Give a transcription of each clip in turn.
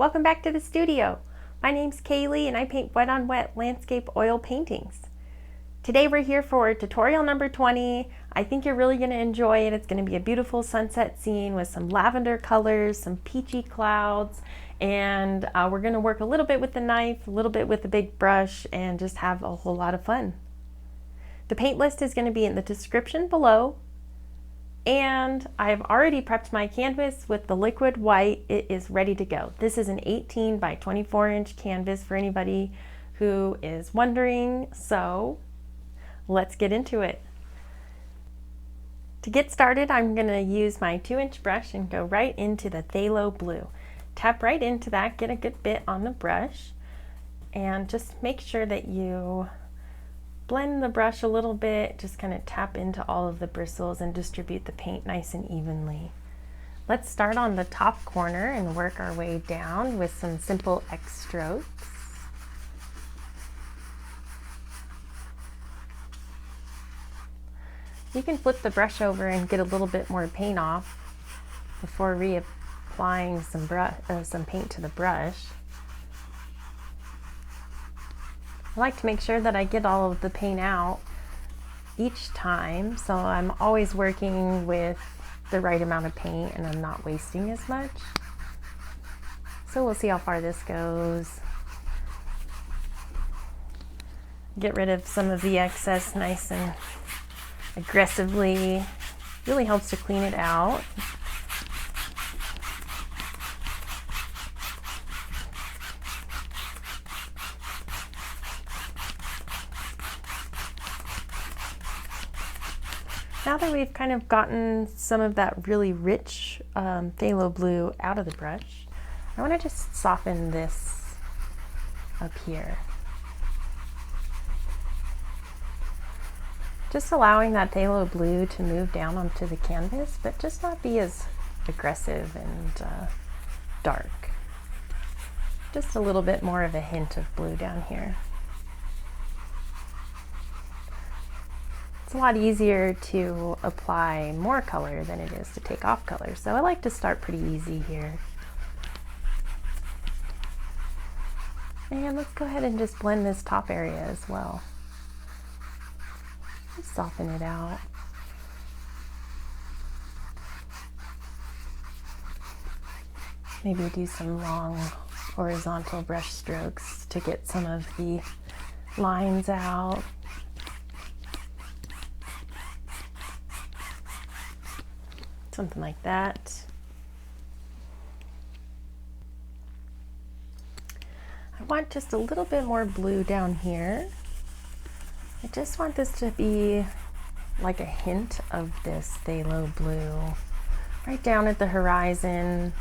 Welcome back to the studio. My name's Kaylee and I paint wet on wet landscape oil paintings. Today we're here for tutorial number 20. I think you're really going to enjoy it. It's going to be a beautiful sunset scene with some lavender colors, some peachy clouds, and we're going to work a little bit with the knife, a little bit with the big brush, and just have a whole lot of fun. The paint list is going to be in the description below. And I've already prepped my canvas with the liquid white. It is ready to go. This is an 18 by 24 inch canvas for anybody who is wondering. So let's get into it. To get started, I'm going to use my 2-inch brush and go right into the phthalo blue. Tap right into that, get a good bit on the brush, and just make sure that you blend the brush a little bit, just kind of tap into all of the bristles and distribute the paint nice and evenly. Let's start on the top corner and work our way down with some simple X strokes. You can flip the brush over and get a little bit more paint off before reapplying some paint to the brush. I like to make sure that I get all of the paint out each time, so I'm always working with the right amount of paint and I'm not wasting as much. So we'll see how far this goes. Get rid of some of the excess nice and aggressively. Really helps to clean it out. Now that we've kind of gotten some of that really rich phthalo blue out of the brush, I want to just soften this up here. Just allowing that phthalo blue to move down onto the canvas, but just not be as aggressive and dark. Just a little bit more of a hint of blue down here. It's a lot easier to apply more color than it is to take off color, so I like to start pretty easy here. And let's go ahead and just blend this top area as well. Just soften it out. Maybe do some long horizontal brush strokes to get some of the lines out. Something like that. I want just a little bit more blue down here. I just want this to be like a hint of this phthalo blue right down at the horizon.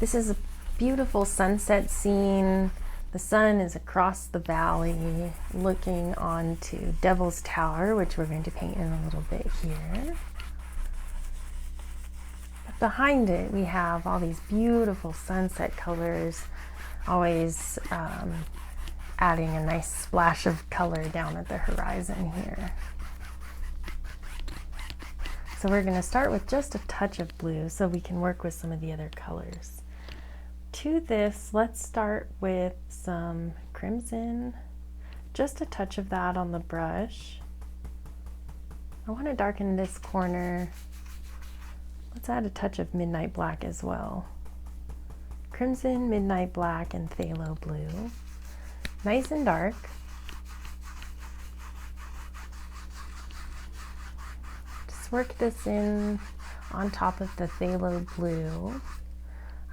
This is a beautiful sunset scene. The sun is across the valley looking onto Devil's Tower, which we're going to paint in a little bit here. Behind it, we have all these beautiful sunset colors, always adding a nice splash of color down at the horizon here. So we're going to start with just a touch of blue so we can work with some of the other colors. To this, let's start with some crimson, just a touch of that on the brush. I want to darken this corner. Let's add a touch of midnight black as well. Crimson, midnight black, and phthalo blue. Nice and dark. Just work this in on top of the phthalo blue.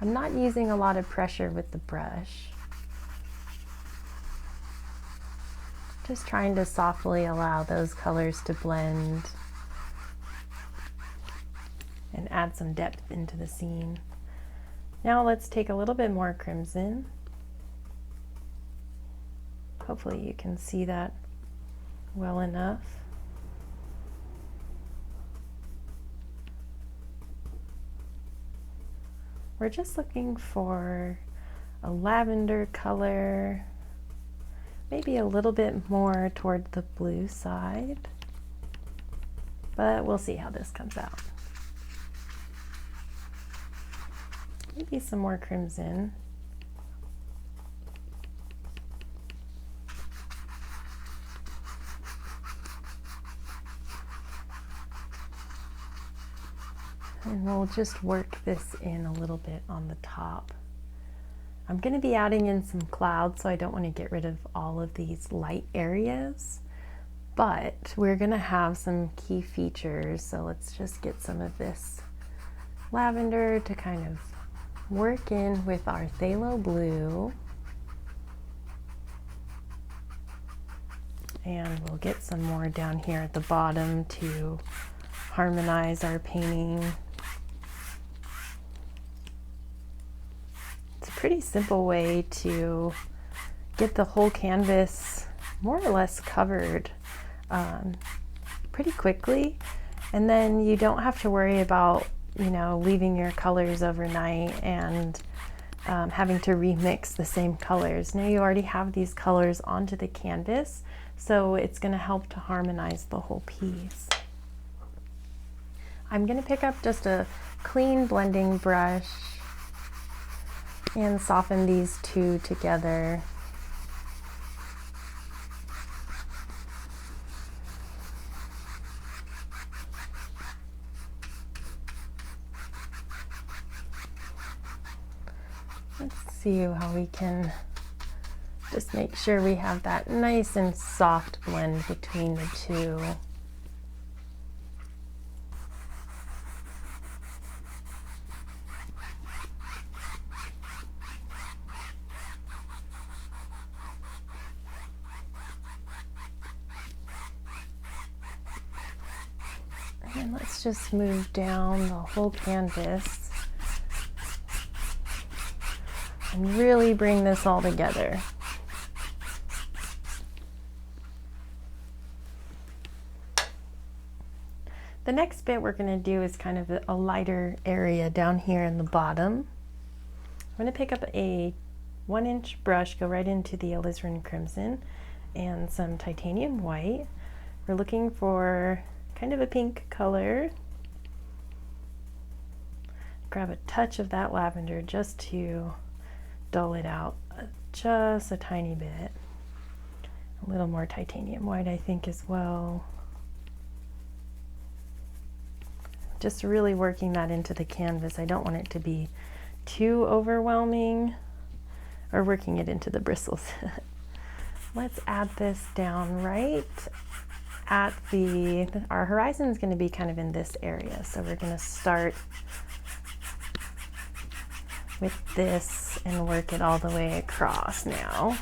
I'm not using a lot of pressure with the brush. Just trying to softly allow those colors to blend and add some depth into the scene. Now let's take a little bit more crimson. Hopefully you can see that well enough. We're just looking for a lavender color, maybe a little bit more toward the blue side, but we'll see how this comes out. Maybe some more crimson. And we'll just work this in a little bit on the top. I'm going to be adding in some clouds, so I don't want to get rid of all of these light areas, but we're going to have some key features. So let's just get some of this lavender to kind of work in with our phthalo blue. And we'll get some more down here at the bottom to harmonize our painting. It's a pretty simple way to get the whole canvas more or less covered pretty quickly, and then you don't have to worry about, you know, leaving your colors overnight and having to remix the same colors. Now you already have these colors onto the canvas, so it's going to help to harmonize the whole piece. I'm going to pick up just a clean blending brush and soften these two together. Let's see how we can just make sure we have that nice and soft blend between the two. And let's just move down the whole canvas and really bring this all together. The next bit we're going to do is kind of a lighter area down here in the bottom. I'm going to pick up a 1-inch brush, go right into the Alizarin Crimson and some titanium white. We're looking for kind of a pink color. Grab a touch of that lavender just to dull it out just a tiny bit. A little more titanium white, I think, as well. Just really working that into the canvas. I don't want it to be too overwhelming, or working it into the bristles. Let's add this down right at our horizon is going to be kind of in this area. So we're going to start with this and work it all the way across now.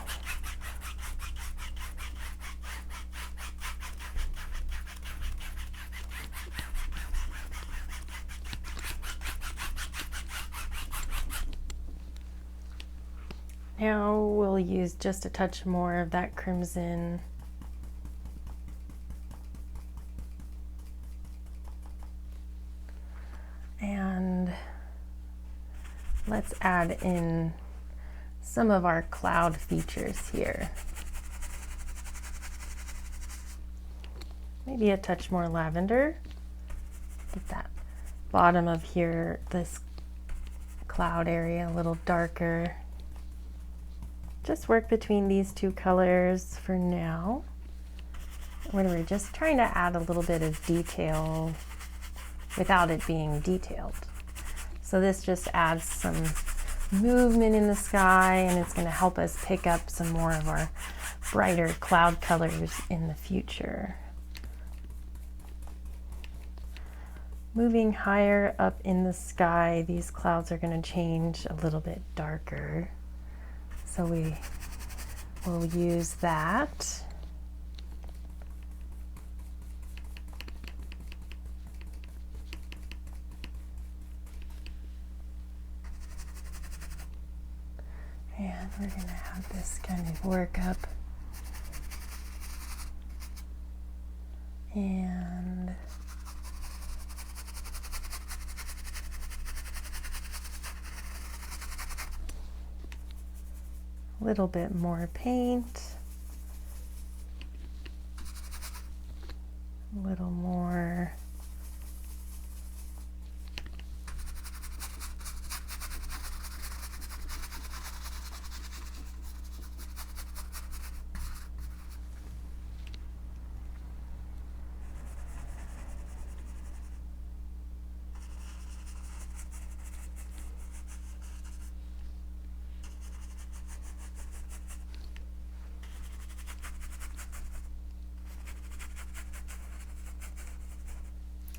Now we'll use just a touch more of that crimson. And let's add in some of our cloud features here. Maybe a touch more lavender. Get that bottom of here, this cloud area a little darker. Just work between these two colors for now. We're just trying to add a little bit of detail without it being detailed. So this just adds some movement in the sky, and it's going to help us pick up some more of our brighter cloud colors in the future. Moving higher up in the sky, these clouds are going to change a little bit darker. So we will use that. And we're going to have this kind of work up. And a little bit more paint. A little more.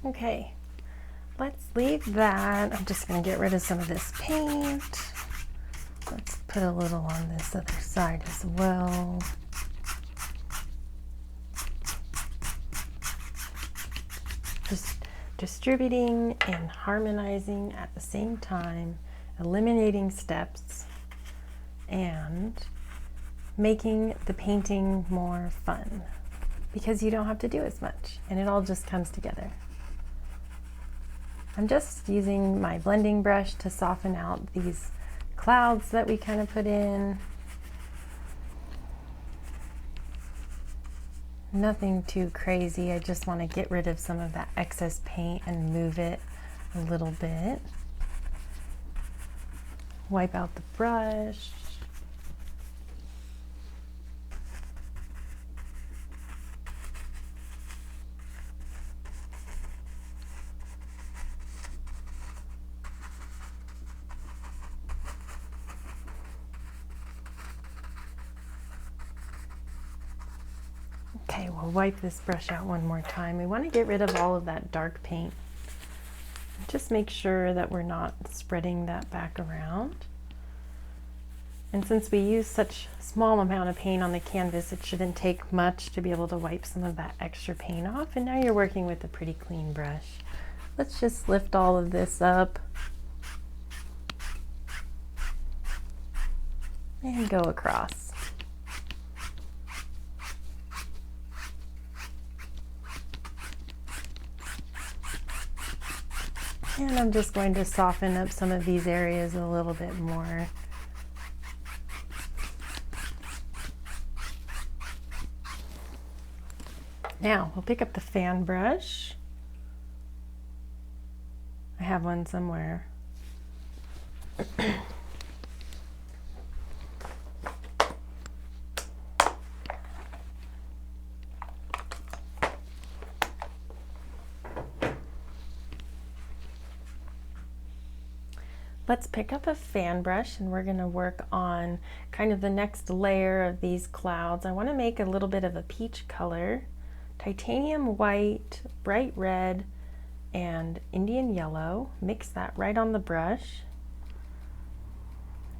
Okay, let's leave that. I'm just going to get rid of some of this paint. Let's put a little on this other side as well. Just distributing and harmonizing at the same time, eliminating steps, and making the painting more fun because you don't have to do as much and it all just comes together. I'm just using my blending brush to soften out these clouds that we kind of put in. Nothing too crazy. I just want to get rid of some of that excess paint and move it a little bit. Wipe out the brush. Okay, we'll wipe this brush out one more time. We want to get rid of all of that dark paint. Just make sure that we're not spreading that back around. And since we use such a small amount of paint on the canvas, it shouldn't take much to be able to wipe some of that extra paint off. And now you're working with a pretty clean brush. Let's just lift all of this up and go across. And I'm just going to soften up some of these areas a little bit more. Now we'll pick up the fan brush. I have one somewhere. Let's pick up a fan brush and we're going to work on kind of the next layer of these clouds. I want to make a little bit of a peach color, titanium white, bright red, and Indian yellow. Mix that right on the brush.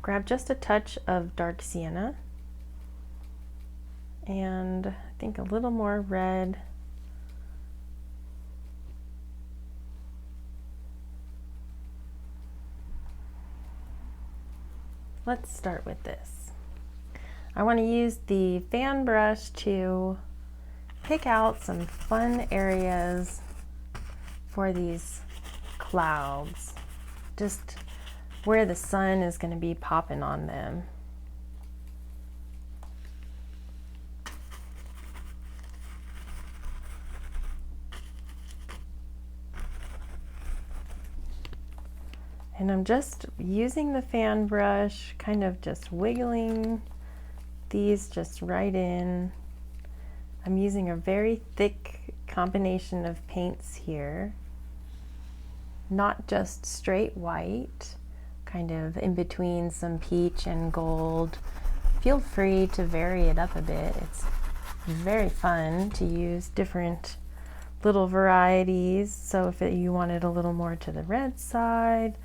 Grab just a touch of dark sienna and I think a little more red. Let's start with this. I want to use the fan brush to pick out some fun areas for these clouds, just where the sun is going to be popping on them. And I'm just using the fan brush, kind of just wiggling these just right in. I'm using a very thick combination of paints here, not just straight white, kind of in between some peach and gold. Feel free to vary it up a bit. It's very fun to use different little varieties. So if you wanted a little more to the red side,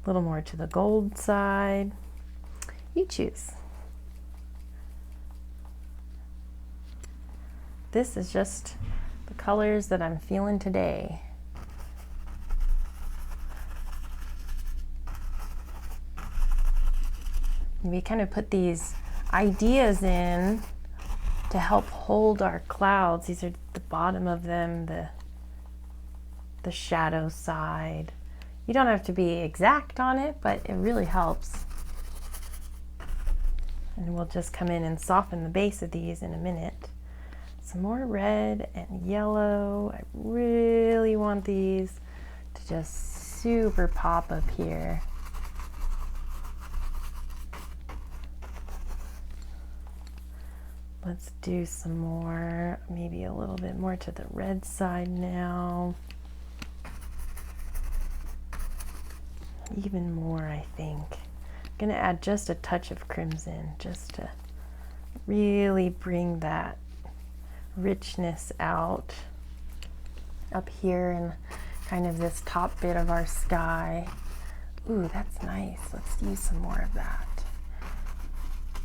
a little more to the gold side, you choose. This is just the colors that I'm feeling today. We kind of put these ideas in to help hold our clouds. These are the bottom of them, the shadow side. You don't have to be exact on it, but it really helps. And we'll just come in and soften the base of these in a minute. Some more red and yellow. I really want these to just super pop up here. Let's do some more, maybe a little bit more to the red side now. Even more, I think. I'm gonna add just a touch of crimson just to really bring that richness out up here. And kind of this top bit of our sky. Ooh, that's nice. Let's use some more of that.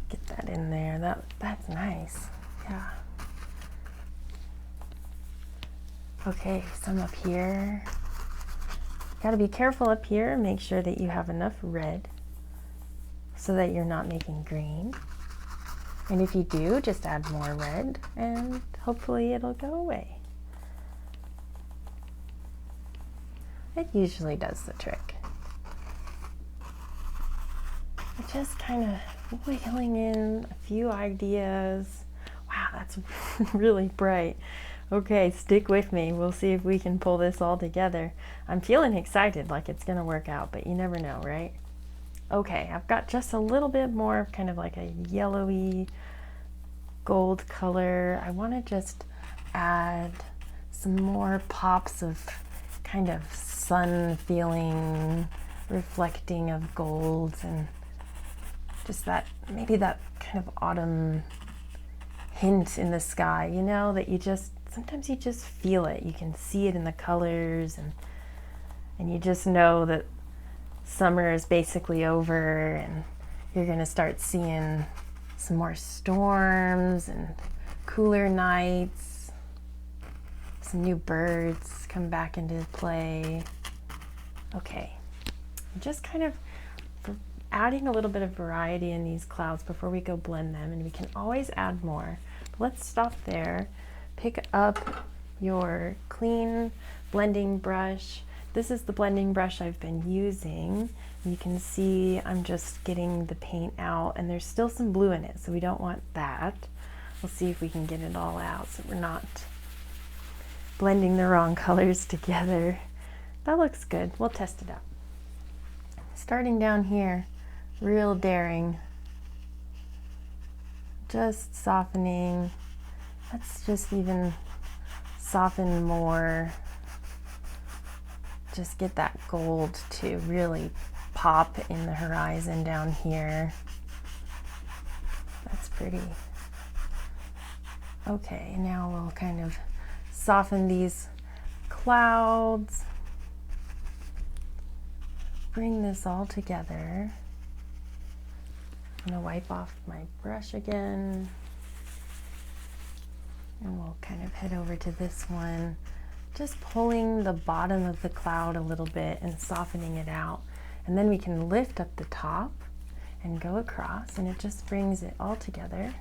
Get that in there. That's nice. Yeah. Okay, some up here. Gotta be careful up here. Make sure that you have enough red so that you're not making green. And if you do, just add more red and hopefully it'll go away. It usually does the trick. Just kind of wiggling in a few ideas. Wow, that's really bright. Okay, stick with me. We'll see if we can pull this all together. I'm feeling excited, like it's gonna work out, but you never know, right? Okay, I've got just a little bit more of kind of like a yellowy gold color. I want to just add some more pops of kind of sun feeling, reflecting of golds, and just that, maybe that kind of autumn hint in the sky, you know, that you just, sometimes you just feel it. You can see it in the colors, and you just know that summer is basically over and you're going to start seeing some more storms and cooler nights, some new birds come back into play. Okay, just kind of adding a little bit of variety in these clouds before we go blend them, and we can always add more. But let's stop there. Pick up your clean blending brush. This is the blending brush I've been using. You can see I'm just getting the paint out, and there's still some blue in it, so we don't want that. We'll see if we can get it all out so we're not blending the wrong colors together. That looks good. We'll test it out. Starting down here, real daring. Just softening. Let's just even soften more. Just get that gold to really pop in the horizon down here. That's pretty. Okay, now we'll kind of soften these clouds. Bring this all together. I'm gonna wipe off my brush again. And we'll kind of head over to this one. Just pulling the bottom of the cloud a little bit and softening it out. And then we can lift up the top and go across, and it just brings it all together.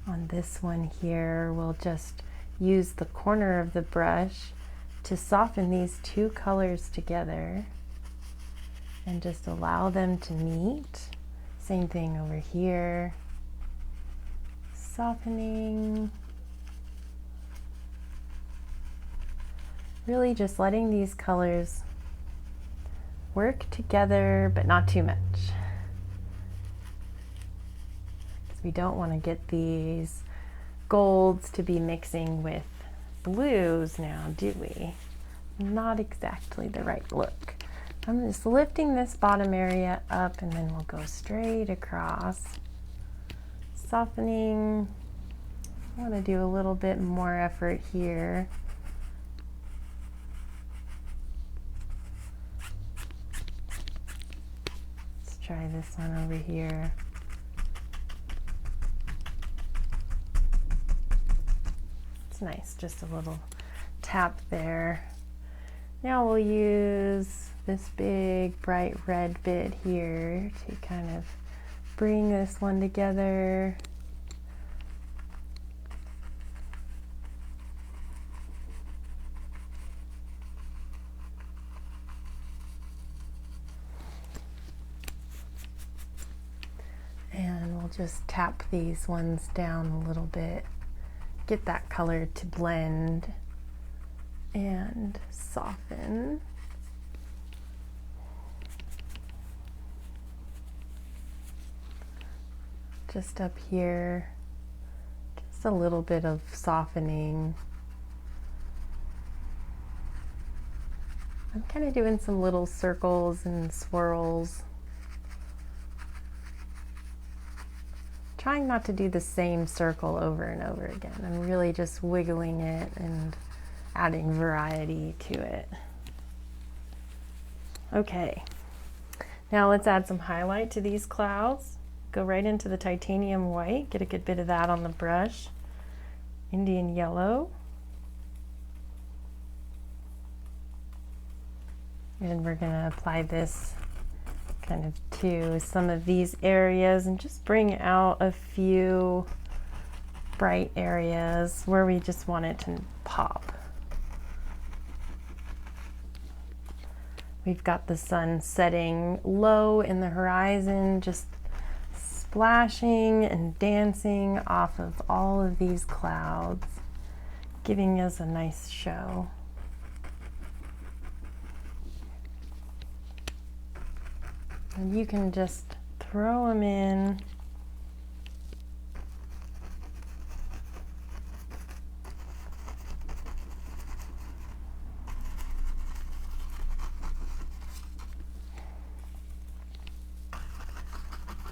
On this one here, we'll just use the corner of the brush to soften these two colors together and just allow them to meet. Same thing over here. Softening. Really just letting these colors work together, but not too much. We don't want to get these golds to be mixing with blues now, do we? Not exactly the right look. I'm just lifting this bottom area up, and then we'll go straight across. Softening. I want to do a little bit more effort here. Let's try this one over here. It's nice, just a little tap there. Now we'll use this big bright red bit here to kind of bring this one together. And we'll just tap these ones down a little bit. Get that color to blend and soften. Just up here, just a little bit of softening. I'm kind of doing some little circles and swirls. trying not to do the same circle over and over again. I'm really just wiggling it and adding variety to it. Okay, now let's add some highlight to these clouds. Go right into the titanium white, get a good bit of that on the brush. Indian yellow. And we're gonna apply this kind of to some of these areas and just bring out a few bright areas where we just want it to pop. We've got the sun setting low in the horizon, just splashing and dancing off of all of these clouds, giving us a nice show. And you can just throw them in.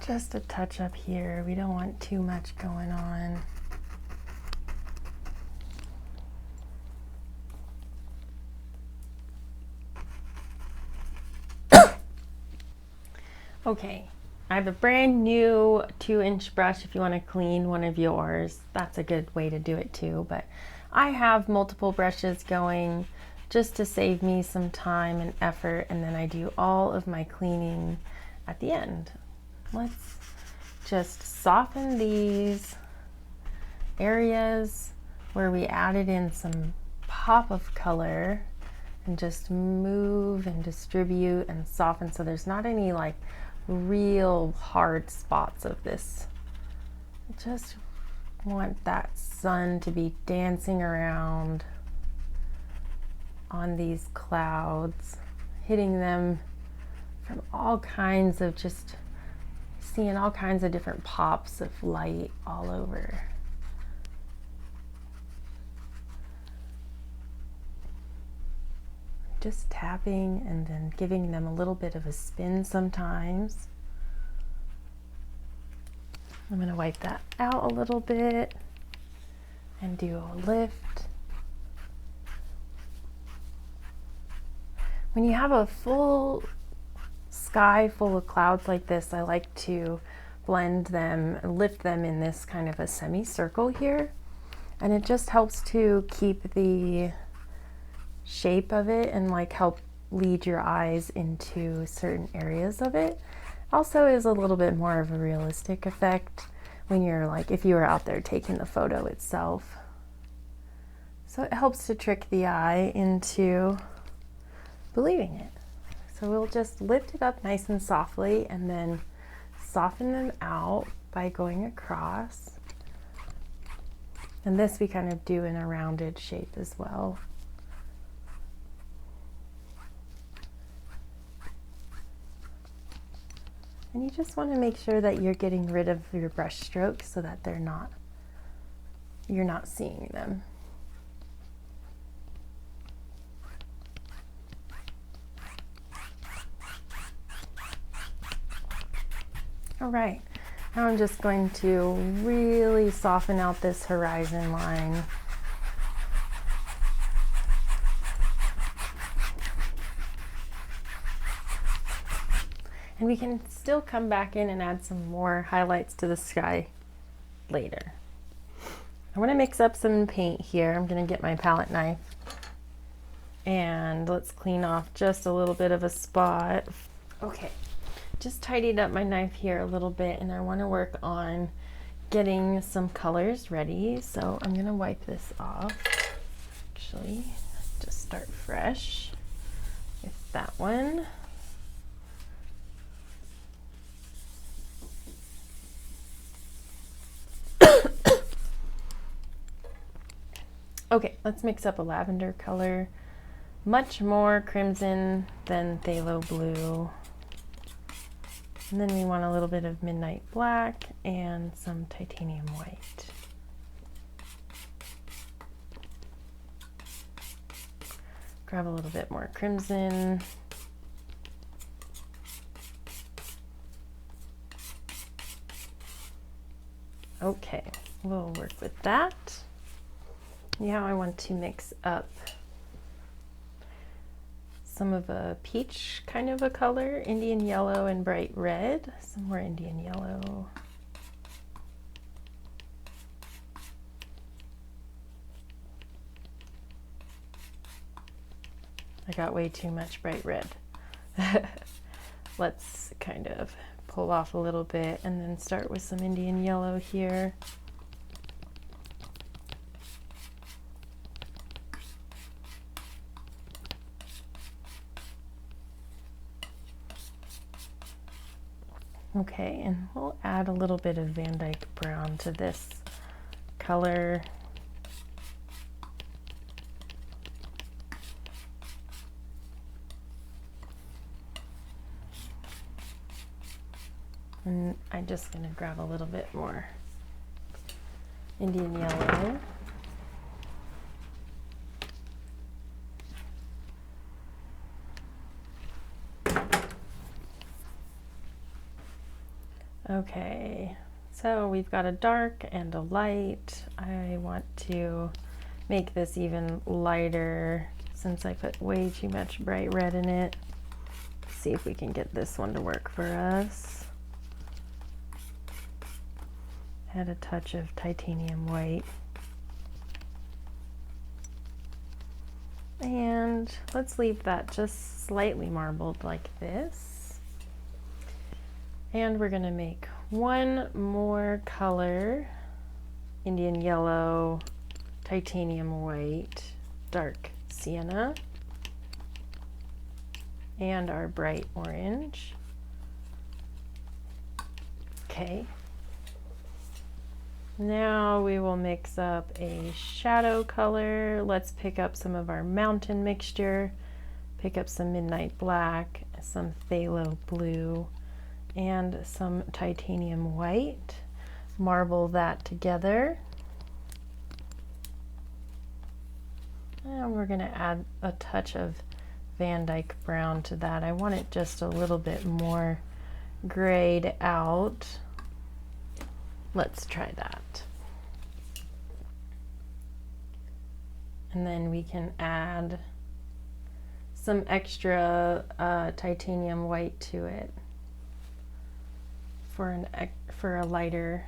Just a touch up here. We don't want too much going on. Okay, I have a brand new 2-inch brush if you want to clean one of yours. That's a good way to do it too, but I have multiple brushes going just to save me some time and effort, and then I do all of my cleaning at the end. Let's just soften these areas where we added in some pop of color and just move and distribute and soften so there's not any like real hard spots of this. I just want that sun to be dancing around on these clouds, hitting them from all kinds of, just seeing all kinds of different pops of light all over. Just tapping and then giving them a little bit of a spin sometimes. I'm going to wipe that out a little bit and do a lift. When you have a full sky full of clouds like this, I like to blend them, lift them in this kind of a semicircle here, and it just helps to keep the shape of it and like help lead your eyes into certain areas of it. Also is a little bit more of a realistic effect when you're like, if you were out there taking the photo itself. So it helps to trick the eye into believing it. So we'll just lift it up nice and softly and then soften them out by going across. And this we kind of do in a rounded shape as well. And you just want to make sure that you're getting rid of your brush strokes so that you're not seeing them. All right, now I'm just going to really soften out this horizon line. And we can still come back in and add some more highlights to the sky later. I want to mix up some paint here. I'm going to get my palette knife and let's clean off just a little bit of a spot. Okay, just tidied up my knife here a little bit and I want to work on getting some colors ready. So I'm going to wipe this off. Actually, just start fresh with that one. Okay, let's mix up a lavender color, much more crimson than phthalo blue. And then we want a little bit of midnight black and some titanium white. Grab a little bit more crimson. Okay, we'll work with that. Now I want to mix up some of a peach kind of a color, Indian yellow and bright red, some more Indian yellow. I got way too much bright red. Let's kind of pull off a little bit and then start with some Indian yellow here. Okay, and we'll add a little bit of Van Dyke brown to this color. And I'm just going to grab a little bit more Indian yellow. Okay, so we've got a dark and a light. I want to make this even lighter since I put way too much bright red in it. See if we can get this one to work for us. Add a touch of titanium white. And let's leave that just slightly marbled like this. And we're going to make one more color, Indian yellow, titanium white, dark sienna, and our bright orange. Okay. Now we will mix up a shadow color. Let's pick up some of our mountain mixture, pick up some midnight black, some phthalo blue, and some titanium white. Marble that together. And we're going to add a touch of Van Dyke brown to that. I want it just a little bit more grayed out. Let's try that. And then we can add some extra titanium white to it for a lighter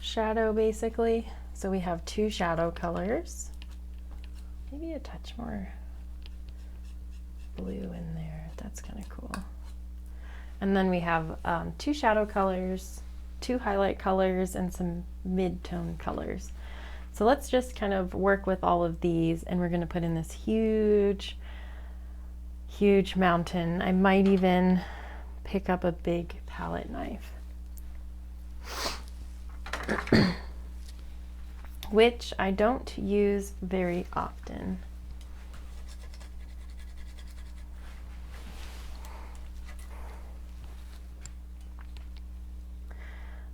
shadow, basically. So we have two shadow colors. Maybe a touch more blue in there. That's kind of cool. And then we have two shadow colors, two highlight colors, and some mid-tone colors. So let's just kind of work with all of these, and we're going to put in this huge, huge mountain. I might even pick up a big palette knife, which I don't use very often.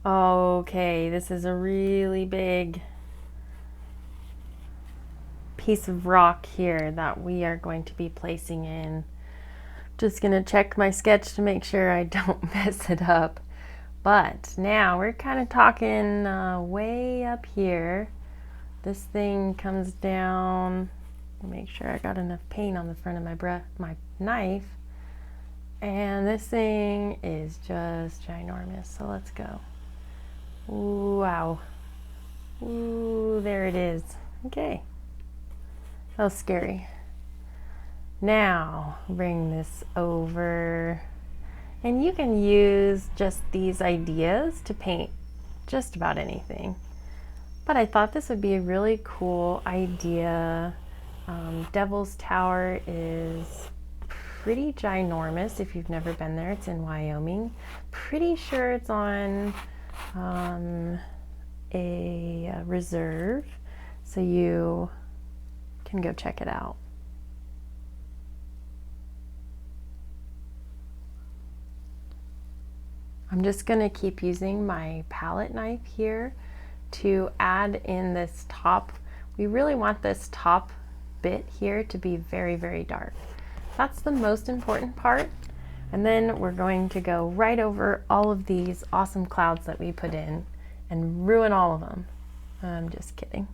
Okay, this is a really big piece of rock here that we are going to be placing in. Just gonna check my sketch to make sure I don't mess it up. But now we're kind of talking way up here. This thing comes down. Make sure I got enough paint on the front of my knife. And this thing is just ginormous. So let's go. Ooh, wow. Ooh, there it is. Okay. That was scary. Now bring this over, and you can use just these ideas to paint just about anything. But I thought this would be a really cool idea. Devil's Tower is pretty ginormous if you've never been there. It's in Wyoming. Pretty sure it's on a reserve, so you can go check it out. I'm just going to keep using my palette knife here to add in this top. We really want this top bit here to be very, very dark. That's the most important part. And then we're going to go right over all of these awesome clouds that we put in and ruin all of them. I'm just kidding.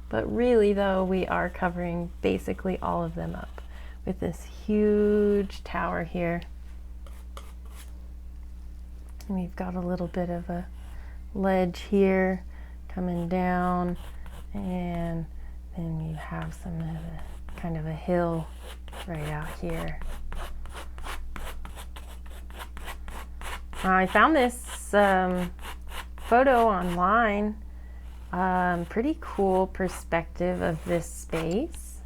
But really though, we are covering basically all of them up with this huge tower here. And we've got a little bit of a ledge here coming down, and then you have some of a kind of a hill right out here. I found this photo online. Pretty cool perspective of this space.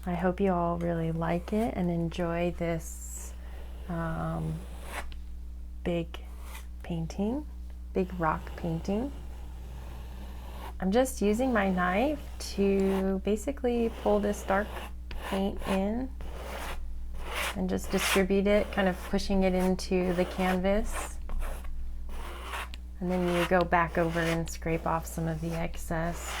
I hope you all really like it and enjoy this big painting, big rock painting. I'm just using my knife to basically pull this dark paint in and just distribute it, kind of pushing it into the canvas. And then you go back over and scrape off some of the excess.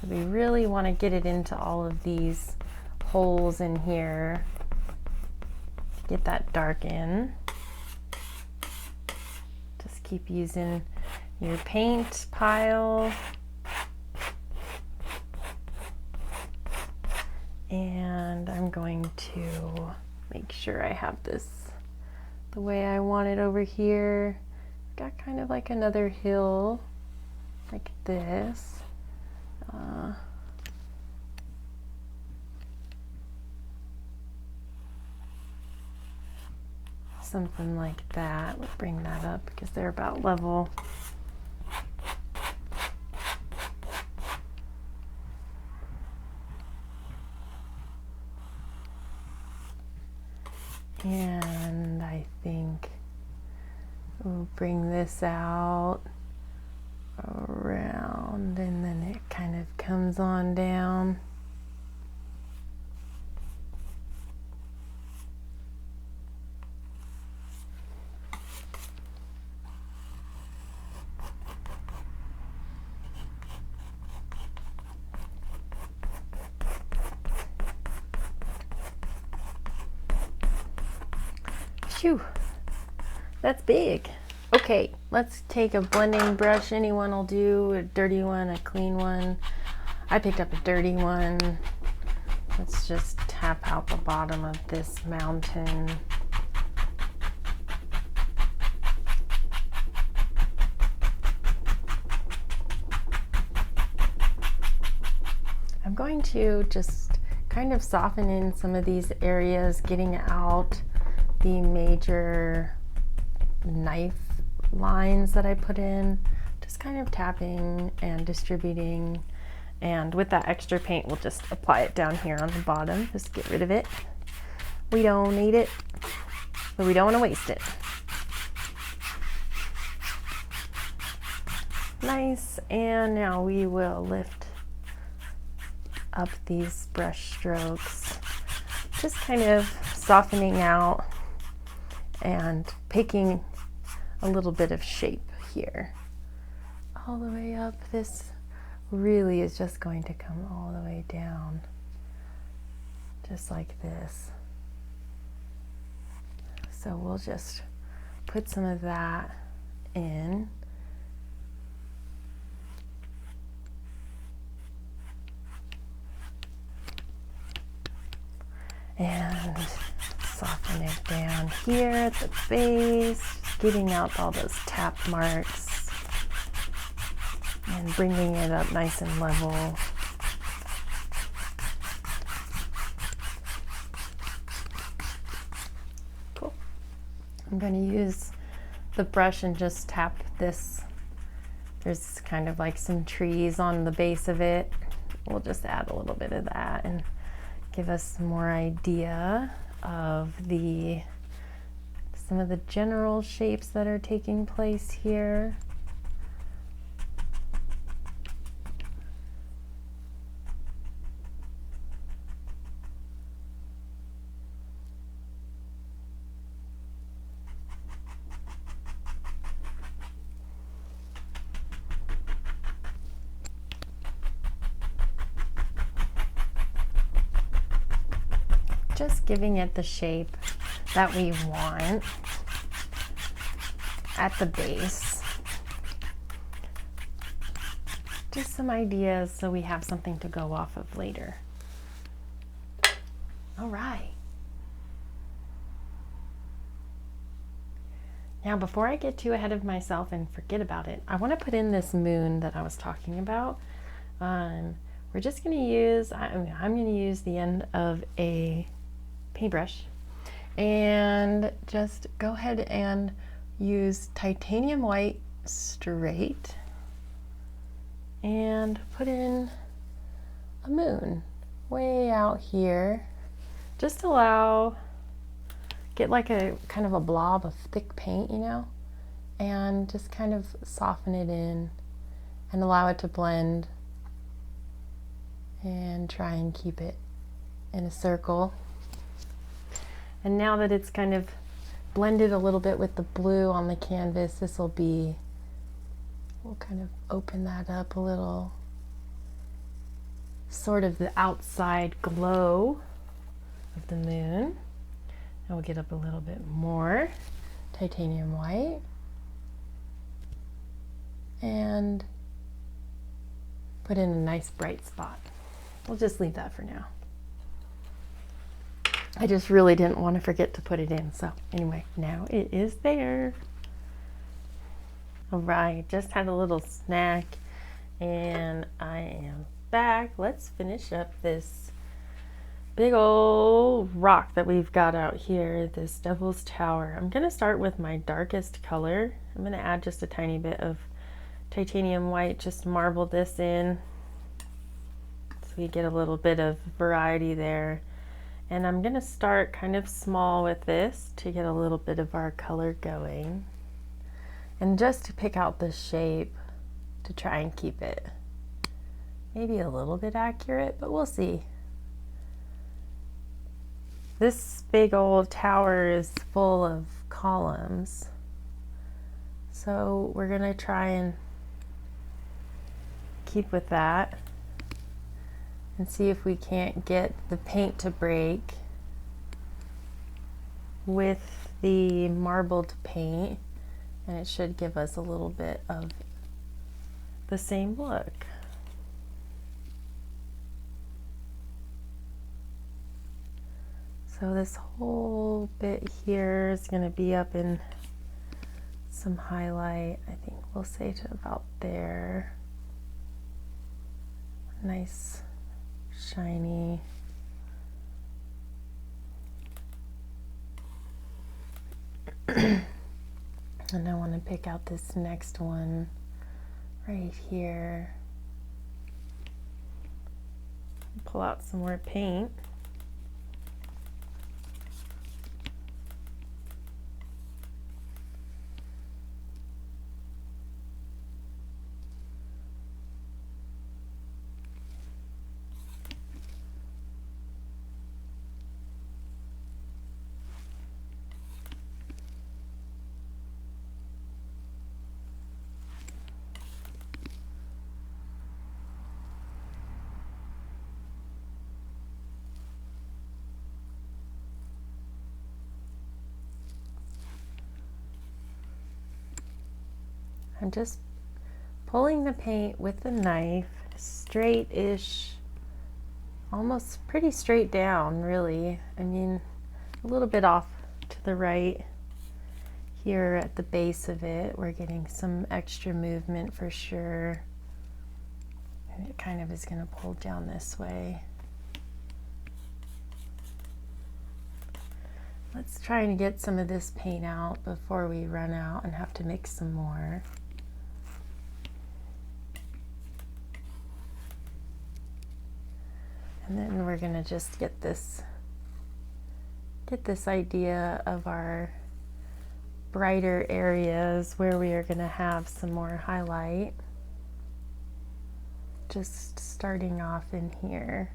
We really want to get it into all of these holes in here. Get that dark in. Just keep using your paint pile. And I'm going to make sure I have this the way I want it over here. Got kind of like another hill like this. Something like that. Let's bring that up because they're about level. And I think we'll bring this out around, and then it kind of comes on down. Phew, that's big. Okay, let's take a blending brush. Anyone will do, a dirty one, a clean one. I picked up a dirty one. Let's just tap out the bottom of this mountain. I'm going to just kind of soften in some of these areas, getting out the major knife lines that I put in, just kind of tapping and distributing. And with that extra paint, we'll just apply it down here on the bottom. Just get rid of it. We don't need it, but we don't want to waste it. Nice. And now we will lift up these brush strokes, just kind of softening out and picking a little bit of shape here. All the way up, this really is just going to come all the way down, just like this. So we'll just put some of that in. And soften it down here at the base, getting out all those tap marks and bringing it up nice and level. Cool. I'm going to use the brush and just tap this. There's kind of like some trees on the base of it. We'll just add a little bit of that and give us some more idea of some of the general shapes that are taking place here. just giving it the shape that we want at the base. Just some ideas so we have something to go off of later. All right. Now, before I get too ahead of myself and forget about it, I want to put in this moon that I was talking about. We're just going to use, I'm going to use the end of a paintbrush and just go ahead and use titanium white straight and put in a moon way out here. Just get like a kind of a blob of thick paint, you know, and just kind of soften it in and allow it to blend and try and keep it in a circle. And now that it's kind of blended a little bit with the blue on the canvas, we'll kind of open that up a little, sort of the outside glow of the moon. And we'll get up a little bit more titanium white and put in a nice bright spot. We'll just leave that for now. I just really didn't want to forget to put it in. So anyway, now it is there. All right, just had a little snack and I am back. Let's finish up this big old rock that we've got out here, this Devil's Tower. I'm going to start with my darkest color. I'm going to add just a tiny bit of titanium white, just marble this in so we get a little bit of variety there. And I'm going to start kind of small with this to get a little bit of our color going. And just to pick out the shape to try and keep it maybe a little bit accurate, but we'll see. This big old tower is full of columns, so we're going to try and keep with that and see if we can't get the paint to break with the marbled paint, and it should give us a little bit of the same look. So this whole bit here is going to be up in some highlight. I think we'll say to about there. Nice, shiny. And I want to pick out this next one right here. Pull out some more paint. I'm just pulling the paint with the knife, straight-ish, almost pretty straight down, really. I mean, a little bit off to the right here at the base of it. We're getting some extra movement for sure. And it kind of is going to pull down this way. Let's try and get some of this paint out before we run out and have to mix some more. And then we're going to just get this idea of our brighter areas where we are going to have some more highlight. Just starting off in here.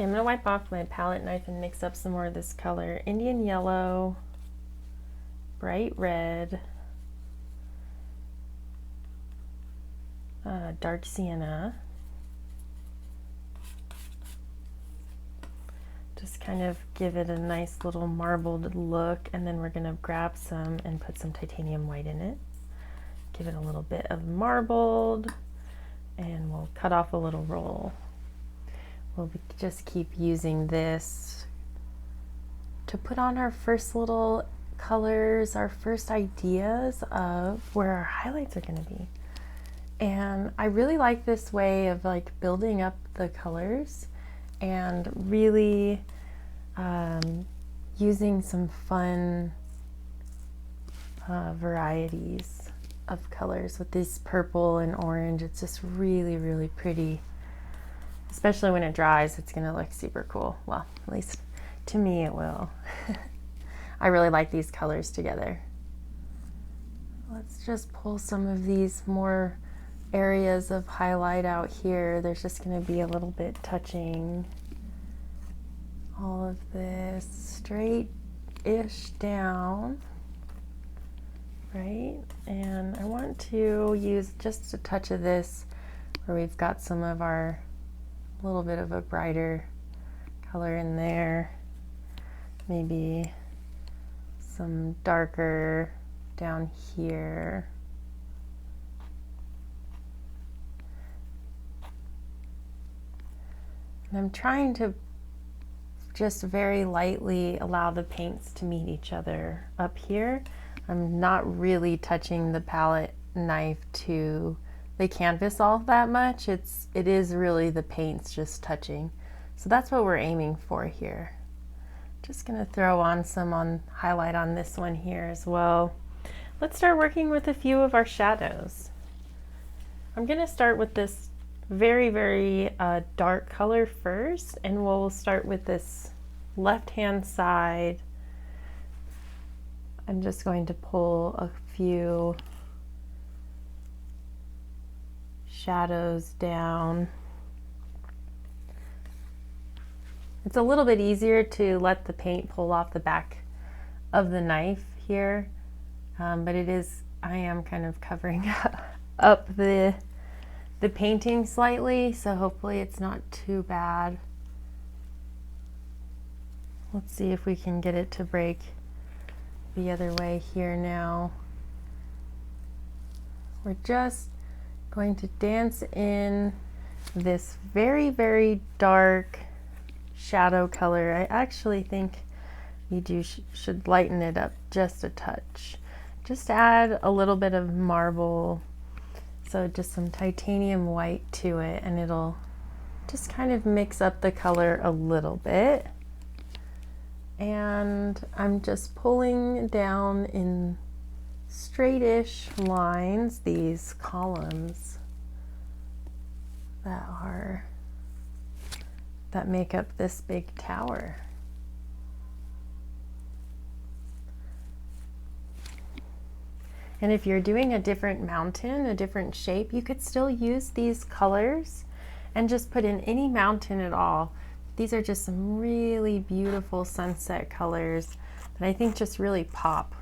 Okay, I'm going to wipe off my palette knife and mix up some more of this color. Indian yellow, bright red, dark sienna. Just kind of give it a nice little marbled look, and then we're going to grab some and put some titanium white in it. Give it a little bit of marbled, and we'll cut off a little roll. We'll just keep using this to put on our first little colors, our first ideas of where our highlights are going to be. And I really like this way of like building up the colors and really using some fun varieties of colors with this purple and orange. It's just really, really pretty. Especially when it dries, it's gonna look super cool. Well, at least to me it will. I really like these colors together. Let's just pull some of these more areas of highlight out here. There's just gonna be a little bit touching all of this straight-ish down, right? And I want to use just a touch of this where we've got some of our little bit of a brighter color in there, maybe some darker down here. And I'm trying to just very lightly allow the paints to meet each other up here. I'm not really touching the palette knife to the canvas all that much. It is really the paints just touching. So that's what we're aiming for here. Just gonna throw on some highlight on this one here as well. Let's start working with a few of our shadows. I'm gonna start with this very, very dark color first, and we'll start with this left-hand side. I'm just going to pull a few shadows down. It's a little bit easier to let the paint pull off the back of the knife here, but I am kind of covering up the painting slightly, so hopefully it's not too bad. Let's see if we can get it to break the other way here now. We're just going to dance in this very, very dark shadow color. I actually think we should lighten it up just a touch. Just add a little bit of marble, so just some titanium white to it, and it'll just kind of mix up the color a little bit. And I'm just pulling down in straight-ish lines these columns that make up this big tower. And if you're doing a different mountain, a different shape, you could still use these colors and just put in any mountain at all. These are just some really beautiful sunset colors that I think just really pop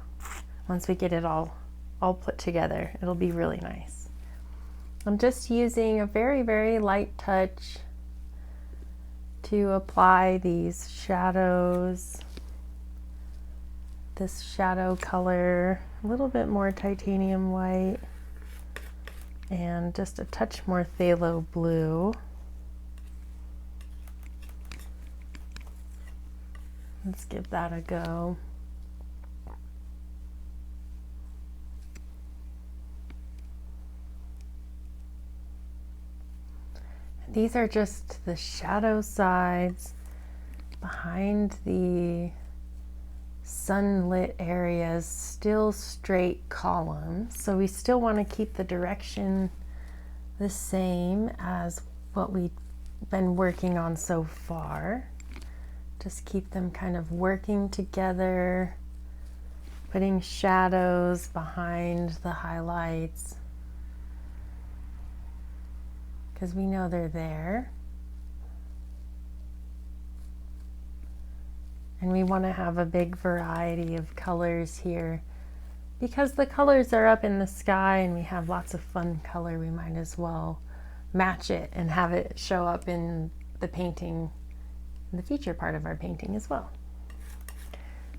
once we get it all put together. It'll be really nice. I'm just using a very, very light touch to apply these shadows, this shadow color, a little bit more titanium white, and just a touch more phthalo blue. Let's give that a go. These are just the shadow sides behind the sunlit areas, still straight columns. So we still want to keep the direction the same as what we've been working on so far. Just keep them kind of working together, putting shadows behind the highlights, because we know they're there. And we want to have a big variety of colors here. Because the colors are up in the sky and we have lots of fun color, we might as well match it and have it show up in the painting, the feature part of our painting as well.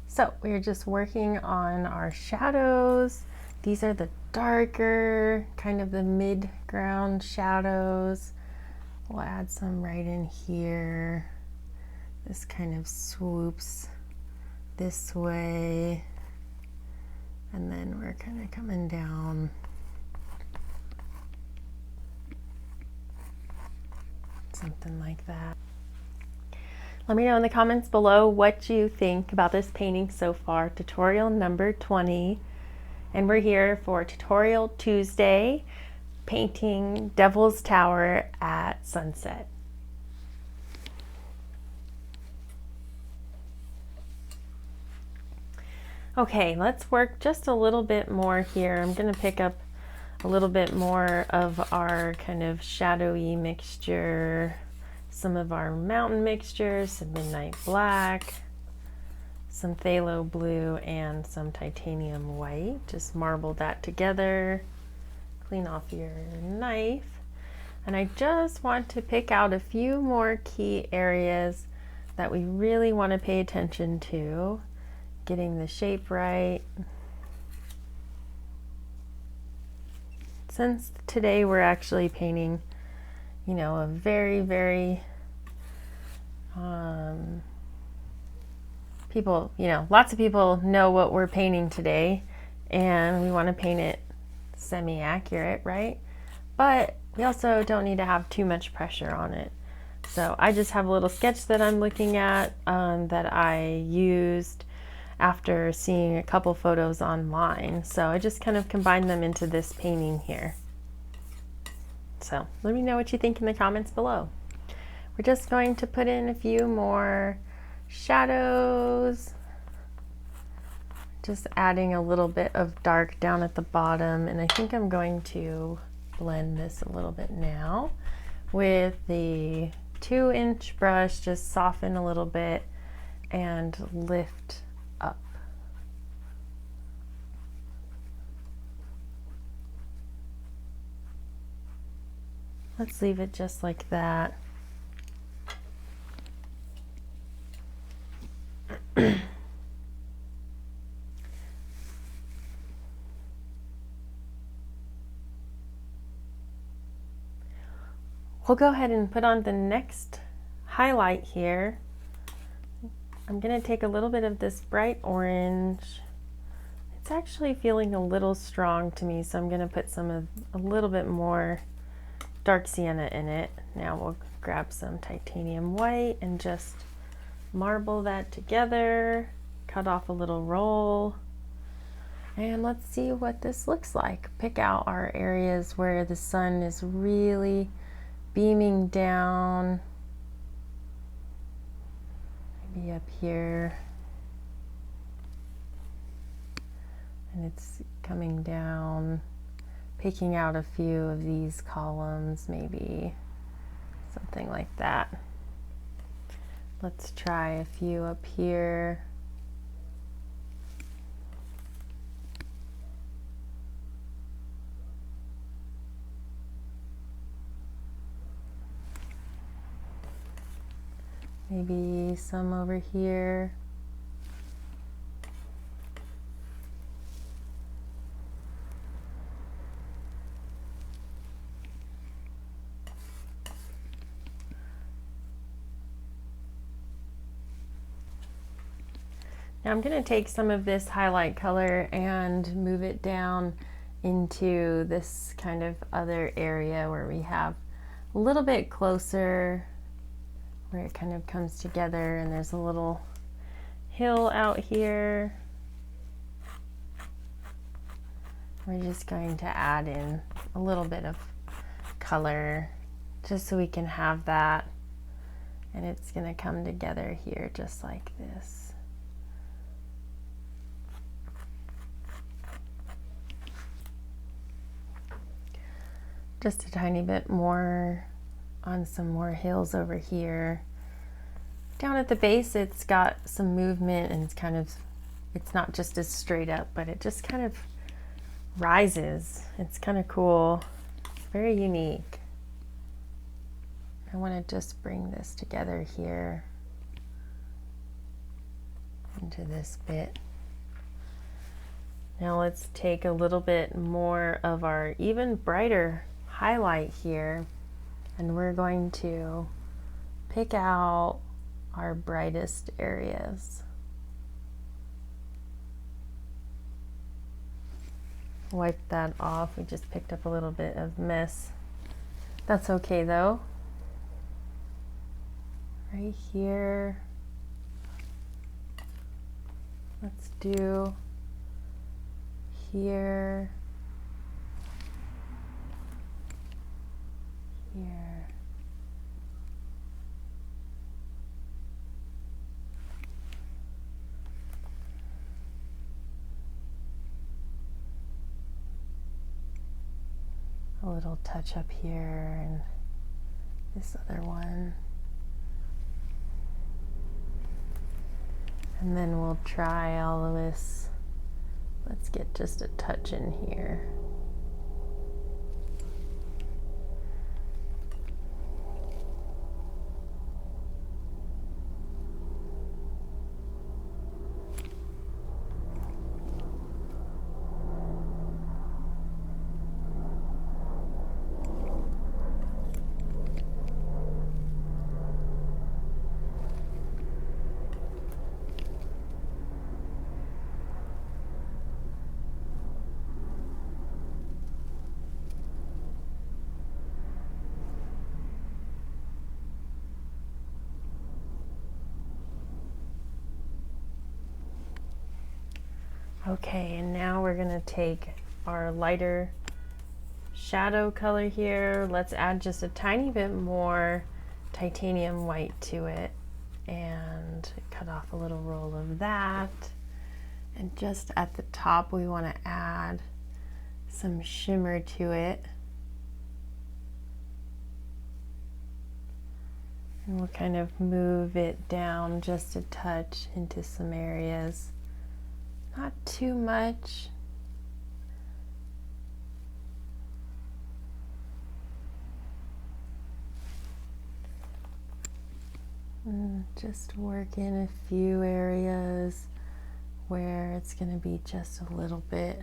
So we're just working on our shadows. These are the darker, kind of the mid-ground shadows. We'll add some right in here. This kind of swoops this way. And then we're kind of coming down. Something like that. Let me know in the comments below what you think about this painting so far, tutorial number 20. And we're here for Tutorial Tuesday, painting Devil's Tower at sunset. Okay, let's work just a little bit more here. I'm going to pick up a little bit more of our kind of shadowy mixture, some of our mountain mixtures, some midnight black, some phthalo blue, and some titanium white. Just marble that together. Clean off your knife. And I just want to pick out a few more key areas that we really want to pay attention to. Getting the shape right. Since today we're actually painting, you know, a very, very people, you know, lots of people know what we're painting today, and we want to paint it semi-accurate, right? But we also don't need to have too much pressure on it. So I just have a little sketch that I'm looking at that I used after seeing a couple photos online. So I just kind of combined them into this painting here. So let me know what you think in the comments below. We're just going to put in a few more shadows. Just adding a little bit of dark down at the bottom, and I think I'm going to blend this a little bit now with the 2-inch brush. Just soften a little bit and lift up. Let's leave it just like that. We'll go ahead and put on the next highlight here. I'm going to take a little bit of this bright orange. It's actually feeling a little strong to me, so I'm going to put a little bit more dark sienna in it. Now we'll grab some titanium white and just marble that together, cut off a little roll, and let's see what this looks like. Pick out our areas where the sun is really beaming down. Maybe up here. And it's coming down, picking out a few of these columns, maybe something like that. Let's try a few up here. Maybe some over here. Now I'm going to take some of this highlight color and move it down into this kind of other area where we have a little bit closer, where it kind of comes together, and there's a little hill out here. We're just going to add in a little bit of color just so we can have that, and it's going to come together here just like this. Just a tiny bit more on some more hills over here Down at the base, it's got some movement, and it's not just as straight up, but it just kind of rises. It's kind of cool. It's very unique. I want to just bring this together here into this bit. Now let's take a little bit more of our even brighter highlight here, and we're going to pick out our brightest areas. Wipe that off. We just picked up a little bit of mess. That's okay though. Right here. Let's do here, here. A little touch up here and this other one. And then we'll try all of this. Let's get just a touch in here. Okay, and now we're gonna take our lighter shadow color here. Let's add just a tiny bit more titanium white to it and cut off a little roll of that. And just at the top, we want to add some shimmer to it. And we'll kind of move it down just a touch into some areas. Not too much. And just work in a few areas where it's going to be just a little bit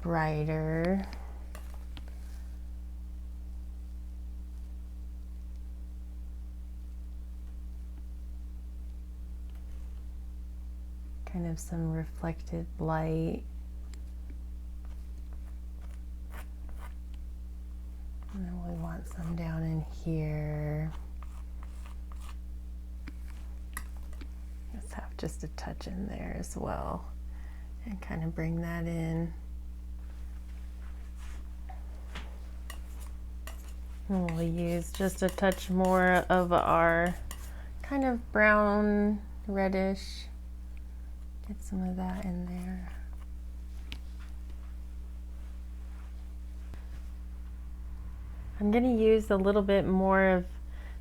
brighter. Kind of some reflected light. And then we want some down in here. Let's have just a touch in there as well and kind of bring that in. And we'll use just a touch more of our kind of brown, reddish. Get some of that in there. I'm going to use a little bit more of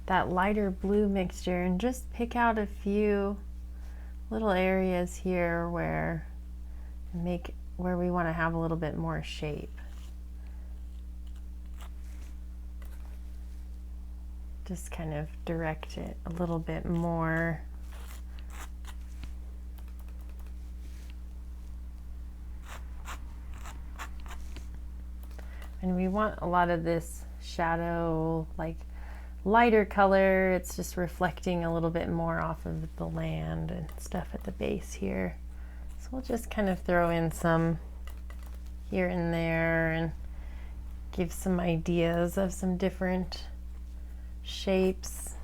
that lighter blue mixture and just pick out a few little areas here where we want to have a little bit more shape. Just kind of direct it a little bit more. And we want a lot of this shadow, like lighter color. It's just reflecting a little bit more off of the land and stuff at the base here. So we'll just kind of throw in some here and there and give some ideas of some different shapes.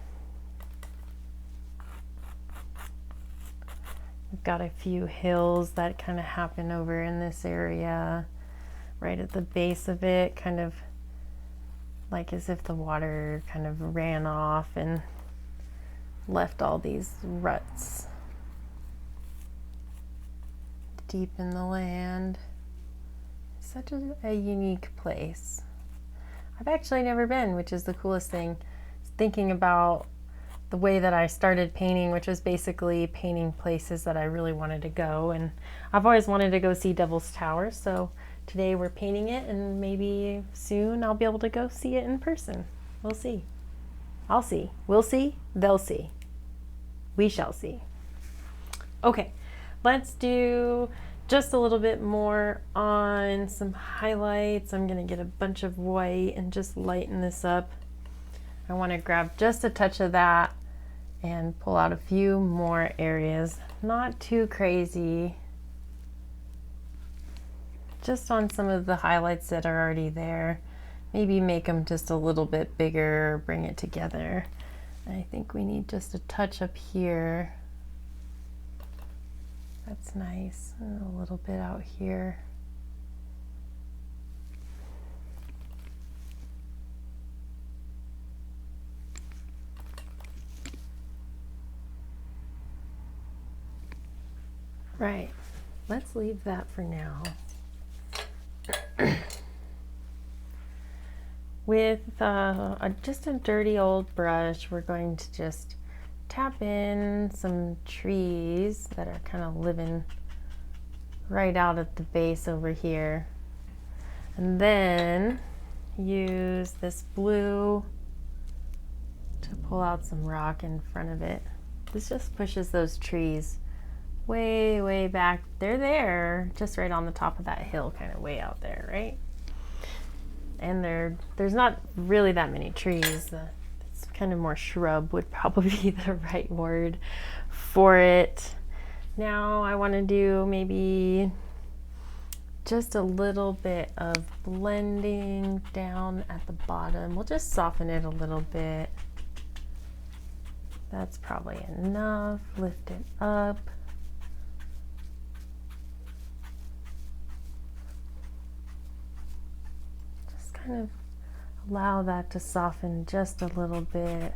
We've got a few hills that kind of happen over in this area. Right at the base of it, kind of like as if the water kind of ran off and left all these ruts deep in the land. Such a unique place. I've actually never been, which is the coolest thing. Thinking about the way that I started painting, which was basically painting places that I really wanted to go. And I've always wanted to go see Devil's Tower, so today we're painting it, and maybe soon I'll be able to go see it in person. We'll see. I'll see. We'll see. They'll see. We shall see. Okay, let's do just a little bit more on some highlights. I'm gonna get a bunch of white and just lighten this up. I want to grab just a touch of that and pull out a few more areas. Not too crazy. Just on some of the highlights that are already there. Maybe make them just a little bit bigger, bring it together. I think we need just a touch up here. That's nice. And a little bit out here. Right, let's leave that for now. With just a dirty old brush, we're going to just tap in some trees that are kind of living right out at the base over here. And then use this blue to pull out some rock in front of it. This just pushes those trees way back. They're there, just right on the top of that hill, kind of way out there, right? And there's not really that many trees. It's kind of more shrub would probably be the right word for it. Now I want to do maybe just a little bit of blending down at the bottom. We'll just soften it a little bit. That's probably enough. Lift it up. Kind of allow that to soften just a little bit.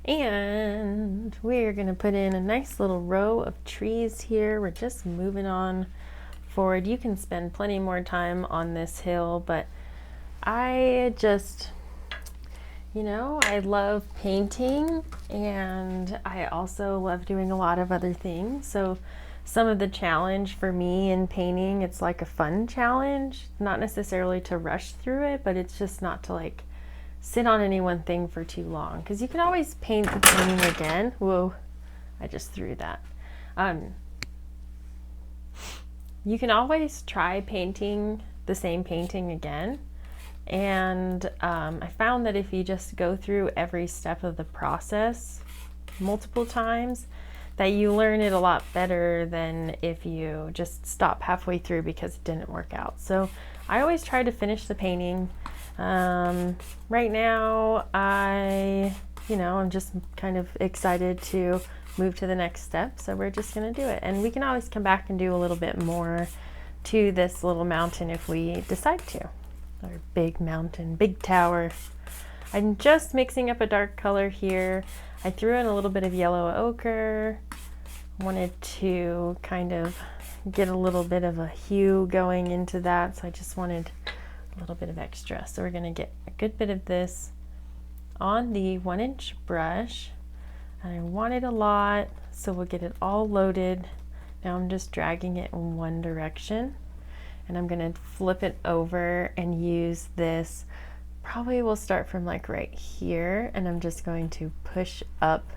And we're going to put in a nice little row of trees here. We're just moving on forward. You can spend plenty more time on this hill, but I just, you know, I love painting, and I also love doing a lot of other things. So some of the challenge for me in painting, it's like a fun challenge, not necessarily to rush through it, but it's just not to like sit on any one thing for too long, because you can always paint the painting again. Whoa, I just threw that. You can always try painting the same painting again. And I found that if you just go through every step of the process multiple times, that you learn it a lot better than if you just stop halfway through because it didn't work out. So I always try to finish the painting. Right now, I'm just kind of excited to move to the next step. So we're just going to do it. And we can always come back and do a little bit more to this little mountain if we decide to. Our big mountain, big tower. I'm just mixing up a dark color here. I threw in a little bit of yellow ochre. Wanted to kind of get a little bit of a hue going into that, so I just wanted a little bit of extra. So we're gonna get a good bit of this on the 1-inch brush. And I wanted a lot, so we'll get it all loaded. Now I'm just dragging it in one direction. And I'm gonna flip it over and use this. Probably we'll start from like right here, and I'm just going to push up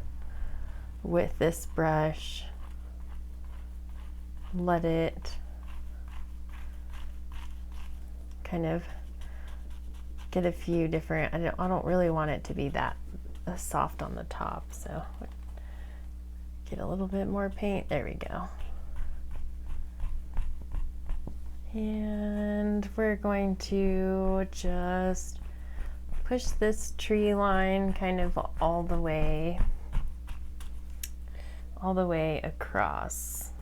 with this brush. Let it kind of get a few different, I don't really want it to be that soft on the top, so get a little bit more paint. There we go. And we're going to just push this tree line kind of all the way across.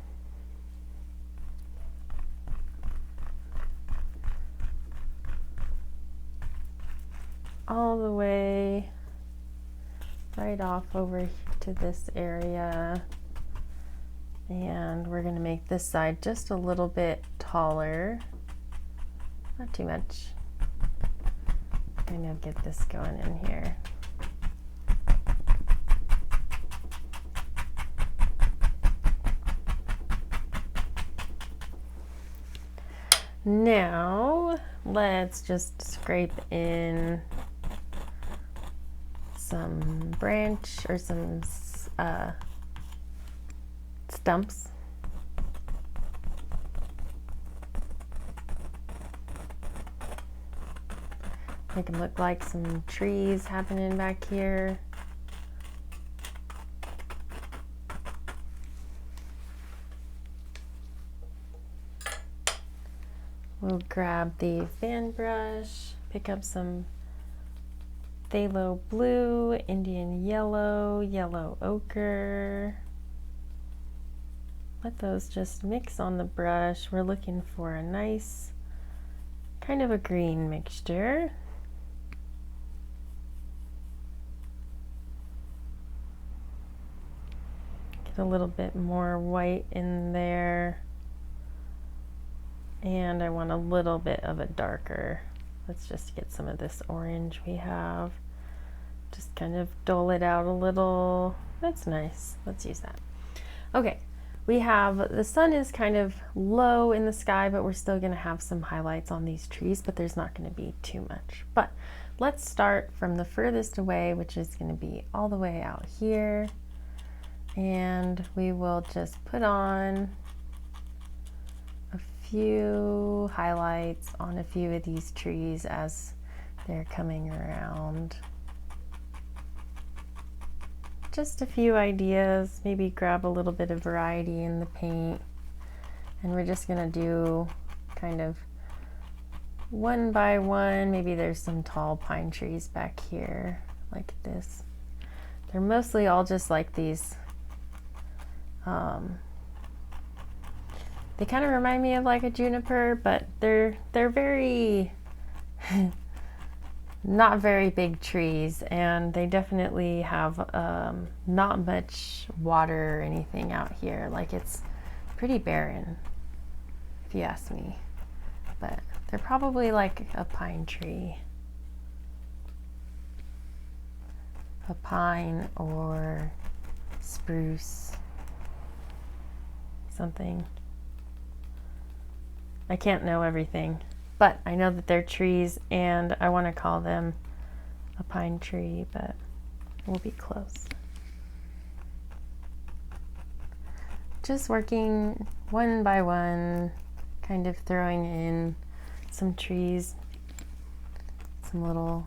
All the way right off over to this area. And we're going to make this side just a little bit taller. not too much. Kind of get this going in here. Now let's just scrape in some branch or some stumps. Make them look like some trees happening back here. We'll grab the fan brush, pick up some phthalo blue, Indian yellow, yellow ochre. Let those just mix on the brush. We're looking for a nice kind of a green mixture. Get a little bit more white in there. And I want a little bit of a darker. Let's just get some of this orange we have. Just kind of dull it out a little. That's nice. Let's use that. Okay, we have, the sun is kind of low in the sky, but we're still going to have some highlights on these trees, but there's not going to be too much. But let's start from the furthest away, which is going to be all the way out here. And we will just put on a few highlights on a few of these trees as they're coming around. Just a few ideas, maybe grab a little bit of variety in the paint, and we're just gonna do kind of one by one. Maybe there's some tall pine trees back here like this. They're mostly all just like these they kind of remind me of like a juniper, but they're very not very big trees, and they definitely have not much water or anything out here. Like, it's pretty barren if you ask me, but they're probably like a pine tree, a pine or spruce, something. I can't know everything, but I know that they're trees, and I want to call them a pine tree, but we'll be close. Just working one by one, kind of throwing in some trees, some little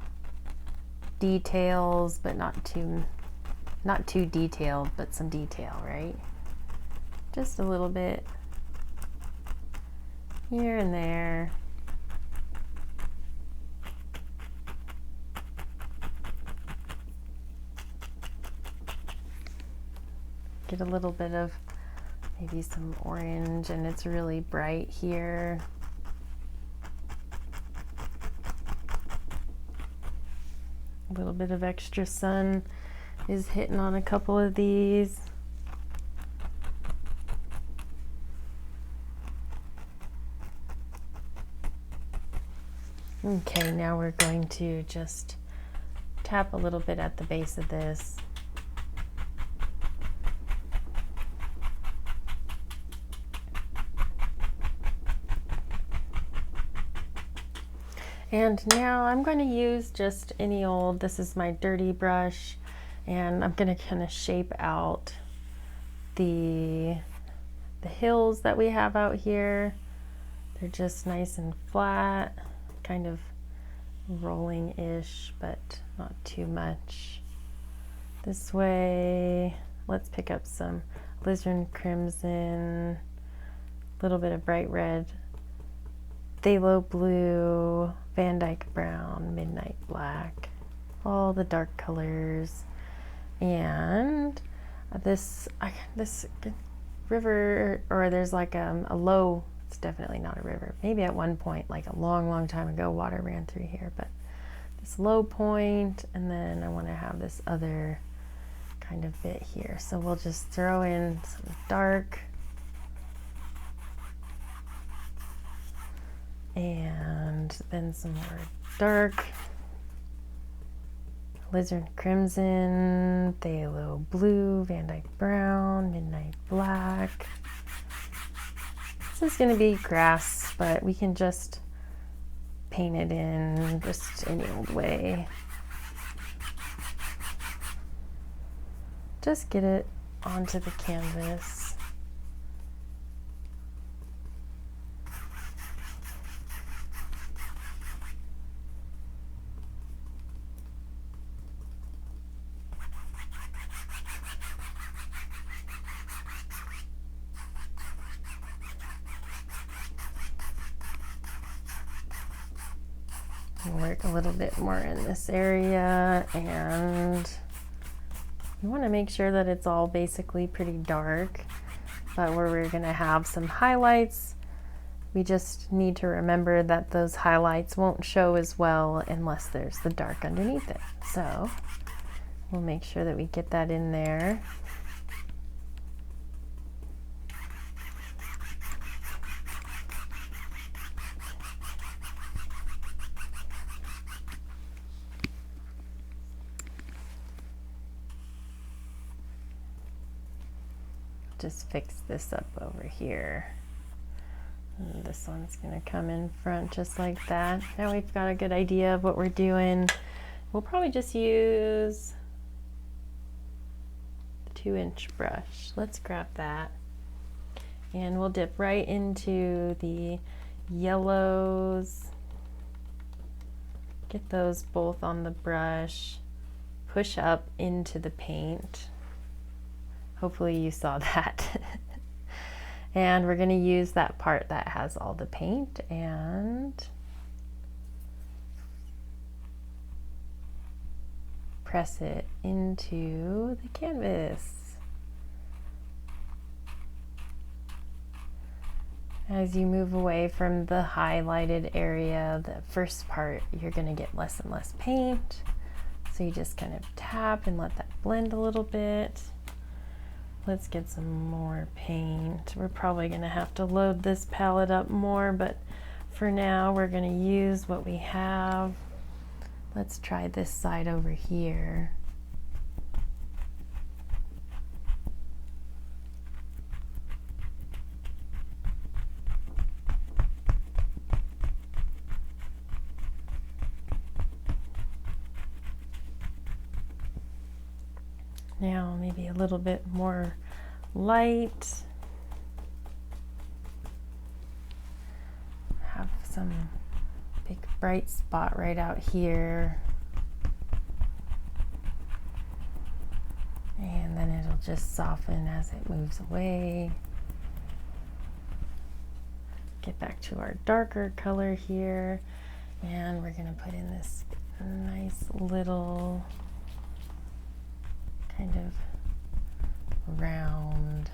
details, but not too detailed, but some detail, right? Just a little bit here and there. Get a little bit of maybe some orange, and it's really bright here. A little bit of extra sun is hitting on a couple of these. Okay, now we're going to just tap a little bit at the base of this. And now I'm going to use just any old, this is my dirty brush, and I'm going to kind of shape out the hills that we have out here. They're just nice and flat, kind of rolling-ish, but not too much. This way, let's pick up some Alizarin Crimson, a little bit of bright red, phthalo blue, Van Dyke brown, midnight black, all the dark colors. And this river, or there's like a low, it's definitely not a river. Maybe at one point, like a long time ago, water ran through here, but this low point, and then I want to have this other kind of bit here. So we'll just throw in some dark And then some more dark. Alizarin Crimson, Phthalo Blue, Van Dyke Brown, Midnight Black. This is going to be grass, but we can just paint it in just any old way. Just get it onto the canvas. Work a little bit more in this area, and you want to make sure that it's all basically pretty dark, but where we're going to have some highlights, we just need to remember that those highlights won't show as well unless there's the dark underneath it. So we'll make sure that we get that in there. Just fix this up over here. And this one's going to come in front just like that. Now we've got a good idea of what we're doing. We'll probably just use the 2-inch brush. Let's grab that. And we'll dip right into the yellows. Get those both on the brush. Push up into the paint. Hopefully you saw that. And we're going to use that part that has all the paint and press it into the canvas. As you move away from the highlighted area, the first part, you're going to get less and less paint. So you just kind of tap and let that blend a little bit. Let's get some more paint. We're probably going to have to load this palette up more, but for now we're going to use what we have. Let's try this side over here. Now maybe a little bit more light. Have some big bright spot right out here. And then it'll just soften as it moves away. Get back to our darker color here. And we're gonna put in this nice little kind of round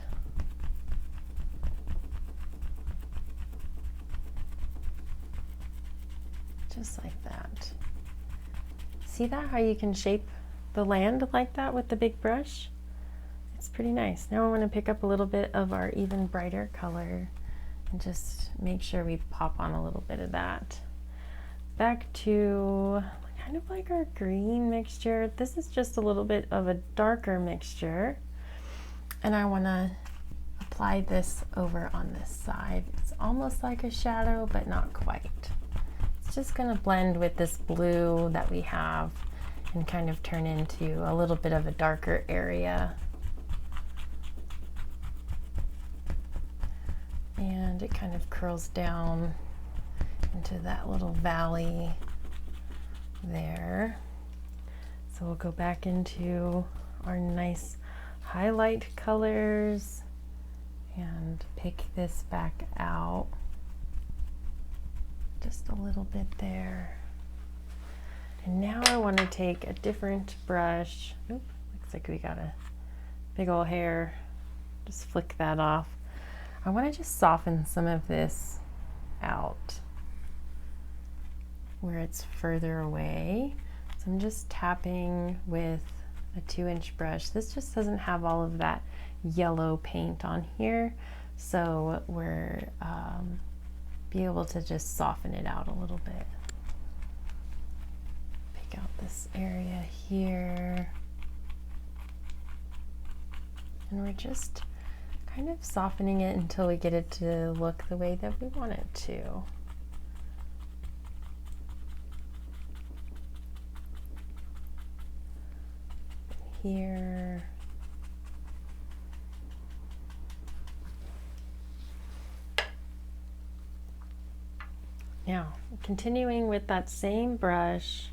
just like that. See that, how you can shape the land like that with the big brush? It's pretty nice. Now I want to pick up a little bit of our even brighter color and just make sure we pop on a little bit of that. Back to kind of like our green mixture. This is just a little bit of a darker mixture, and I want to apply this over on this side. It's almost like a shadow, but not quite. It's just going to blend with this blue that we have and kind of turn into a little bit of a darker area. And it kind of curls down into that little valley there. So we'll go back into our nice highlight colors and pick this back out just a little bit there. And now I want to take a different brush. Oop, looks like we got a big old hair. Just flick that off. I want to just soften some of this out where it's further away. So I'm just tapping with a 2-inch brush. This just doesn't have all of that yellow paint on here, so we're be able to just soften it out a little bit. Pick out this area here. And we're just kind of softening it until we get it to look the way that we want it to. Here. Now, continuing with that same brush,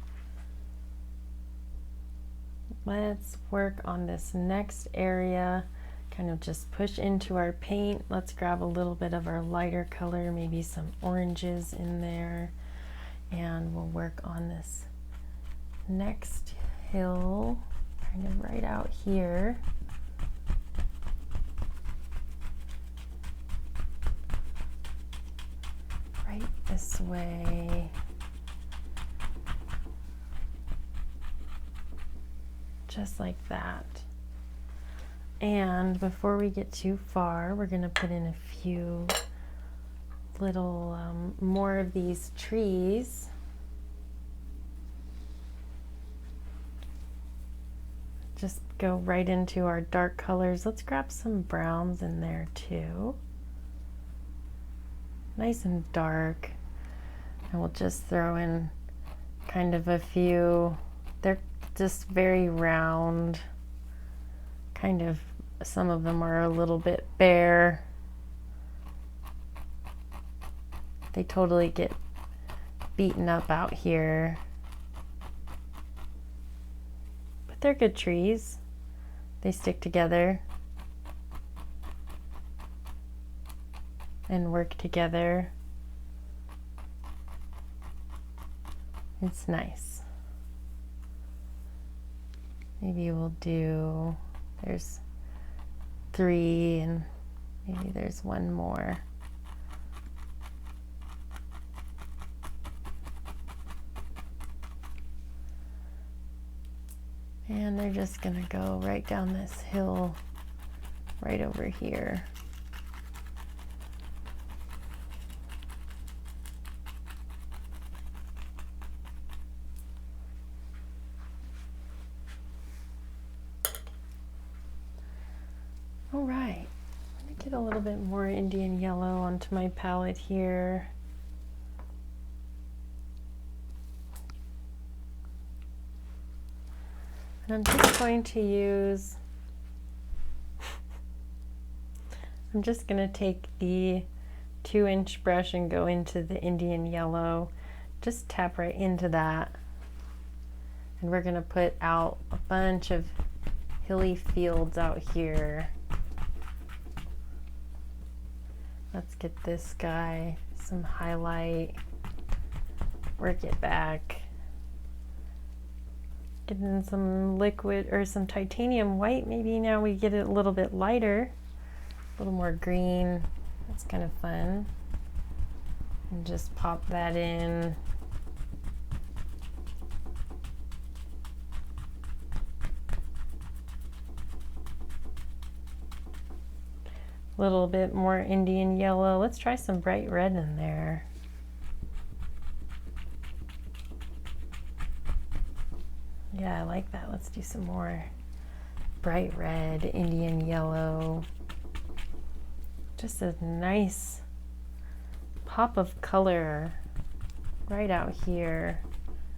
let's work on this next area. Kind of just push into our paint. Let's grab a little bit of our lighter color, maybe some oranges in there, and we'll work on this next hill, kind of right out here. Right this way. Just like that. And before we get too far, we're going to put in a few little more of these trees. Just go right into our dark colors. Let's grab some browns in there too. Nice and dark. And we'll just throw in kind of a few. They're just very round. Kind of, some of them are a little bit bare. They totally get beaten up out here. But they're good trees. They stick together and work together. It's nice. Maybe we'll do, there's 3 and maybe there's one more. And they're just gonna go right down this hill right over here. All right, I'm gonna get a little bit more Indian yellow onto my palette here. And I'm just going to use, I'm just going to take the 2-inch brush and go into the Indian yellow. Just tap right into that. And we're going to put out a bunch of hilly fields out here. Let's get this guy some highlight, work it back. Get in some liquid or some titanium white. Maybe now we get it a little bit lighter, a little more green. That's kind of fun. And just pop that in. A little bit more Indian yellow. Let's try some bright red in there. Yeah, I like that. Let's do some more bright red, Indian yellow. Just a nice pop of color right out here.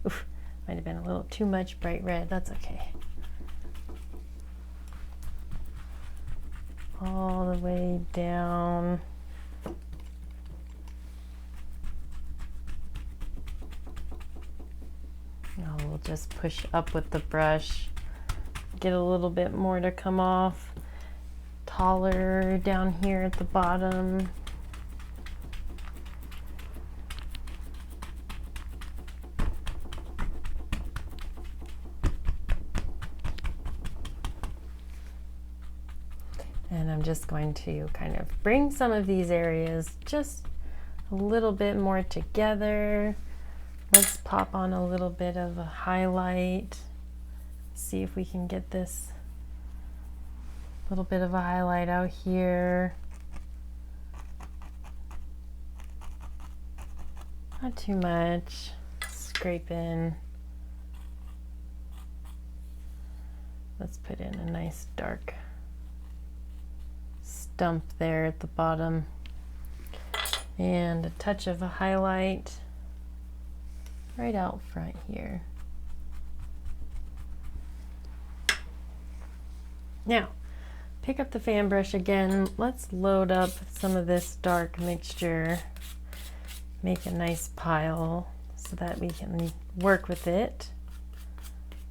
Oof, might have been a little too much bright red. That's okay. All the way down. Now we'll just push up with the brush, get a little bit more to come off, taller down here at the bottom. And I'm just going to kind of bring some of these areas just a little bit more together. Let's pop on a little bit of a highlight. See if we can get this little bit of a highlight out here. Not too much. Scrape in. Let's put in a nice dark stump there at the bottom. And a touch of a highlight right out front here. Now, pick up the fan brush again. Let's load up some of this dark mixture. Make a nice pile so that we can work with it.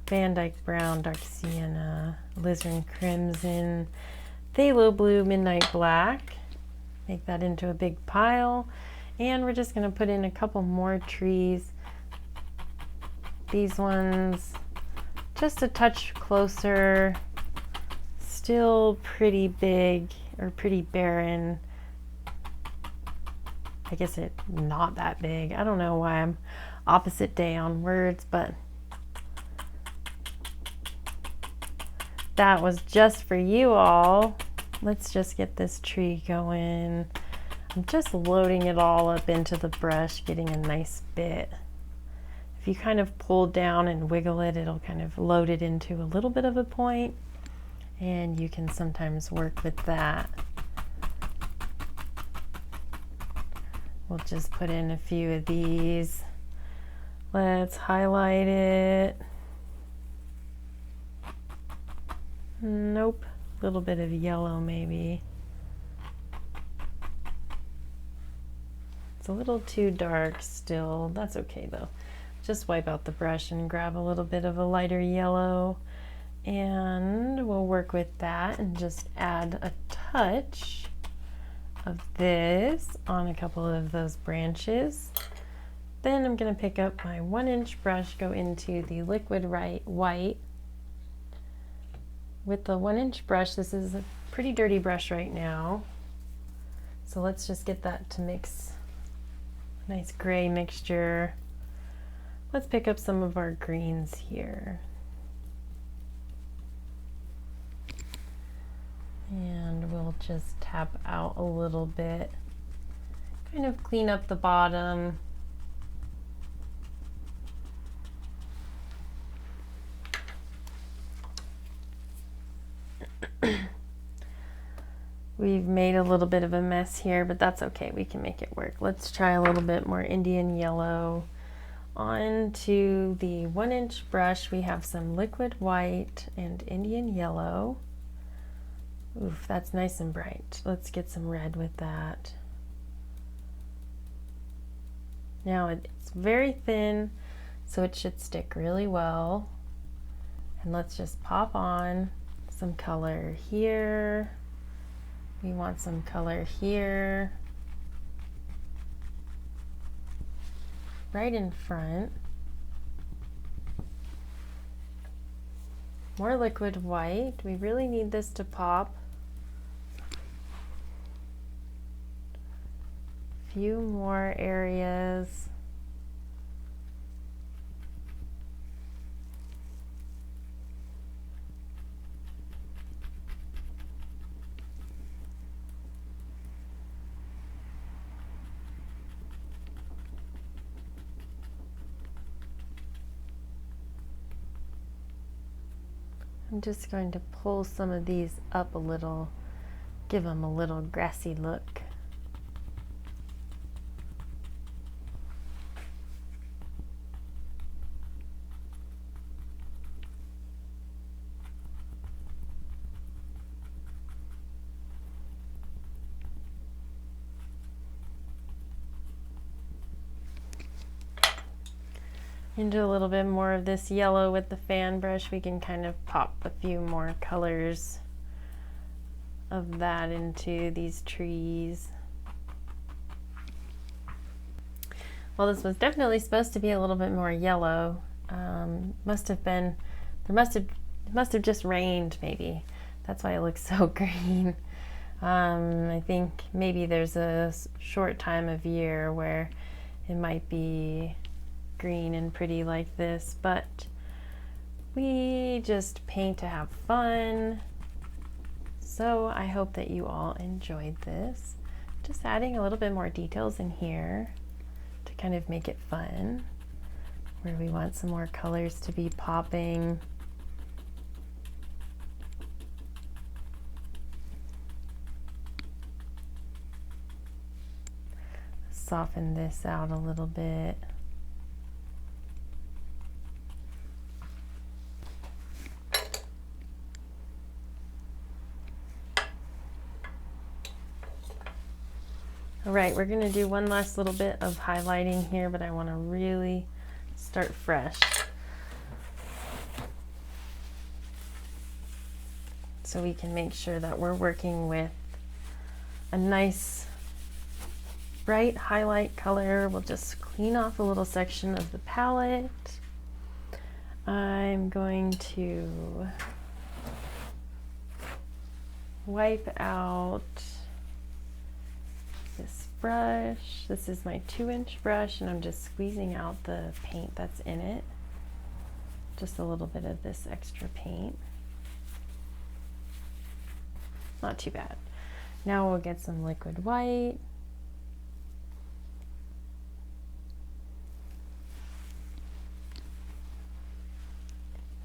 Van Dyke Brown, Dark Sienna, Alizarin Crimson, Phthalo Blue, Midnight Black. Make that into a big pile. And we're just going to put in a couple more trees. These ones just a touch closer. Still pretty big or pretty barren. I guess it's not that big. I don't know why I'm opposite day on words, but that was just for you all. Let's just get this tree going. I'm just loading it all up into the brush, getting a nice bit. If you kind of pull down and wiggle it, it'll kind of load it into a little bit of a point, and you can sometimes work with that. We'll just put in a few of these. Let's highlight it. Nope, a little bit of yellow maybe. It's a little too dark still. That's okay though. Just wipe out the brush and grab a little bit of a lighter yellow, and we'll work with that and just add a touch of this on a couple of those branches. Then I'm going to pick up my 1-inch brush, go into the liquid white. With the 1-inch brush, this is a pretty dirty brush right now, so let's just get that to mix a nice gray mixture. Let's pick up some of our greens here. And we'll just tap out a little bit, kind of clean up the bottom. We've made a little bit of a mess here, but that's okay, we can make it work. Let's try a little bit more Indian yellow. Onto the 1-inch brush, we have some liquid white and Indian yellow. Oof, that's nice and bright. Let's get some red with that. Now it's very thin, so it should stick really well. And let's just pop on some color here. We want some color here. Right in front. More liquid white. We really need this to pop. Few more areas. I'm just going to pull some of these up a little, give them a little grassy look. Into a little bit more of this yellow with the fan brush, we can kind of pop a few more colors of that into these trees. Well, this was definitely supposed to be a little bit more yellow. Must have just rained maybe. That's why it looks so green. I think maybe there's a short time of year where it might be green and pretty like this, but we just paint to have fun. So I hope that you all enjoyed this. Just adding a little bit more details in here to kind of make it fun, where we want some more colors to be popping. Soften this out a little bit. All right, we're gonna do one last little bit of highlighting here, but I wanna really start fresh. So we can make sure that we're working with a nice bright highlight color. We'll just clean off a little section of the palette. I'm going to wipe out this brush. This is my 2-inch brush, and I'm just squeezing out the paint that's in it. Just a little bit of this extra paint. Not too bad. Now we'll get some liquid white.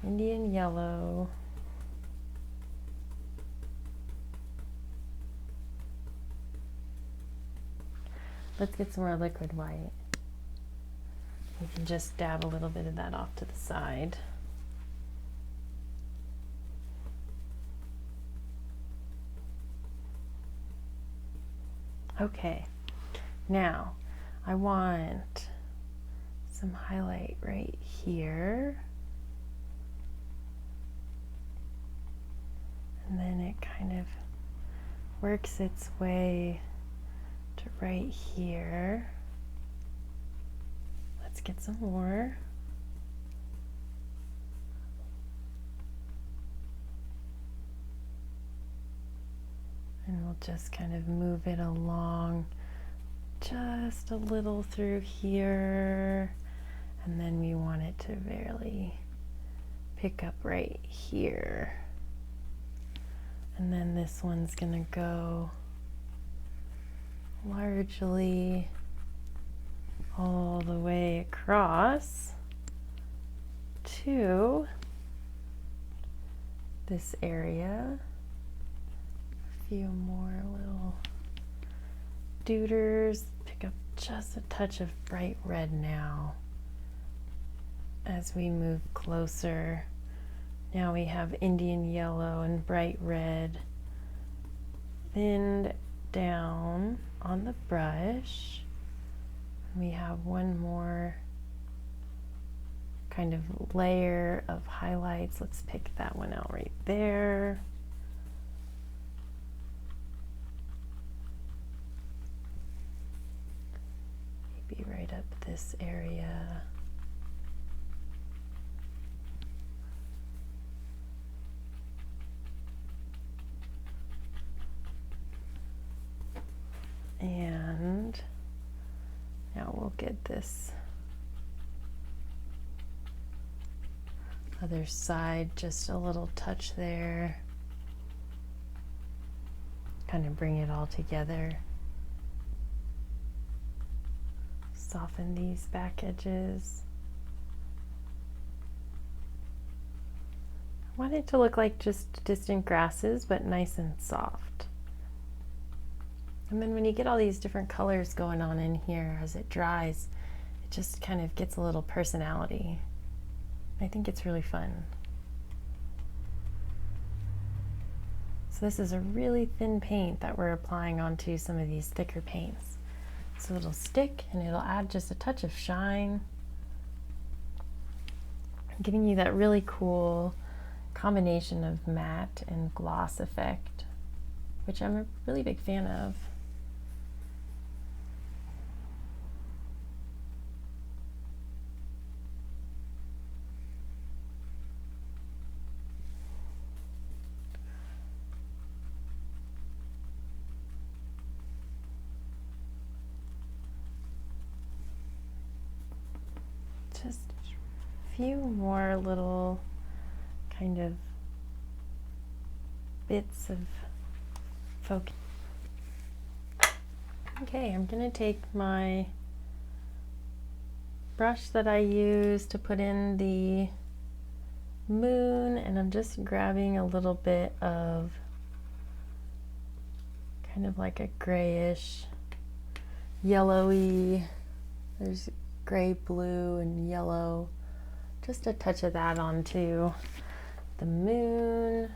Indian yellow. Let's get some more liquid white. We can just dab a little bit of that off to the side. Okay, now I want some highlight right here. And then it kind of works its way to right here. Let's get some more. And we'll just kind of move it along just a little through here. And then we want it to really pick up right here. And then this one's gonna go largely all the way across to this area. A few more little duders. Pick up just a touch of bright red now as we move closer. Now we have Indian yellow and bright red thinned down on the brush. We have one more kind of layer of highlights. Let's pick that one out right there. Maybe right up this area. And now we'll get this other side, just a little touch there. Kind of bring it all together. Soften these back edges. I want it to look like just distant grasses, but nice and soft. And then when you get all these different colors going on in here as it dries, it just kind of gets a little personality. I think it's really fun. So this is a really thin paint that we're applying onto some of these thicker paints. So it'll stick and it'll add just a touch of shine, giving you that really cool combination of matte and gloss effect, which I'm a really big fan of. Just a few more little kind of bits of focus. Okay, I'm gonna take my brush that I use to put in the moon, and I'm just grabbing a little bit of kind of like a grayish, yellowy, there's gray, blue, and yellow. Just a touch of that onto the moon.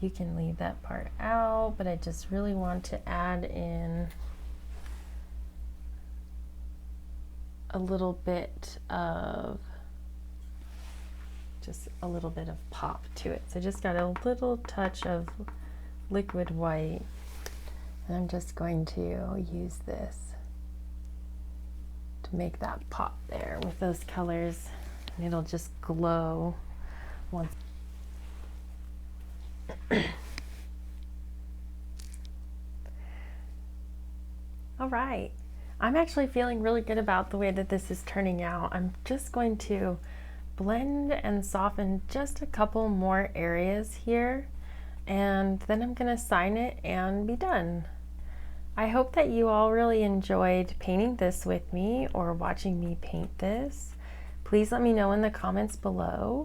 You can leave that part out, but I just really want to add in a little bit of pop to it. So I just got a little touch of liquid white, and I'm just going to use this to make that pop there with those colors, and it'll just glow once. All right, I'm actually feeling really good about the way that this is turning out. I'm just going to blend and soften just a couple more areas here, and then I'm going to sign it and be done. I hope that you all really enjoyed painting this with me or watching me paint this. Please let me know in the comments below,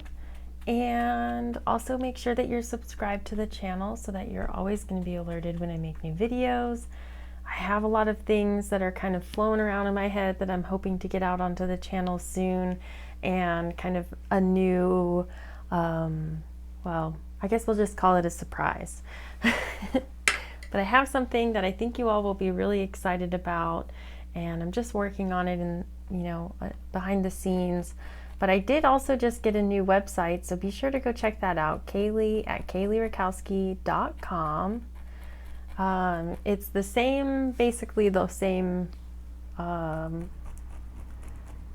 and also make sure that you're subscribed to the channel so that you're always going to be alerted when I make new videos. I have a lot of things that are kind of flowing around in my head that I'm hoping to get out onto the channel soon, and kind of a new, well, I guess we'll just call it a surprise. But I have something that I think you all will be really excited about, and I'm just working on it and, behind the scenes. But I did also just get a new website, so be sure to go check that out, Kaylee at KayleeRakowski.com. It's the same, basically the same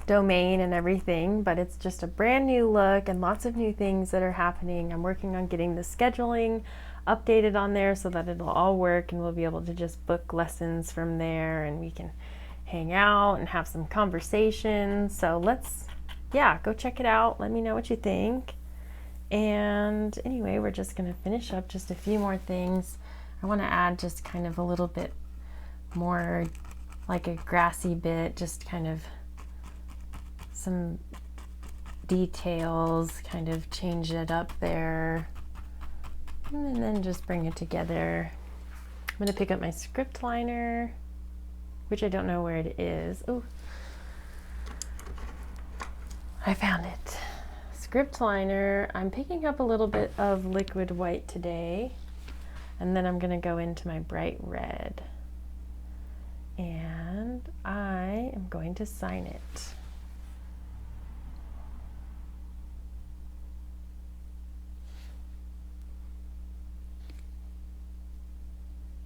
domain and everything, but it's just a brand new look and lots of new things that are happening. I'm working on getting the scheduling updated on there so that it'll all work, and we'll be able to just book lessons from there, and we can hang out and have some conversations. So go check it out. Let me know what you think. And anyway, we're just going to finish up just a few more things. I want to add just kind of a little bit more like a grassy bit, just kind of some details, kind of change it up there, and then just bring it together. I'm going to pick up my script liner, which I don't know where it is. Oh, I found it. Script liner. I'm picking up a little bit of liquid white today, and then I'm going to go into my bright red, and I am going to sign it.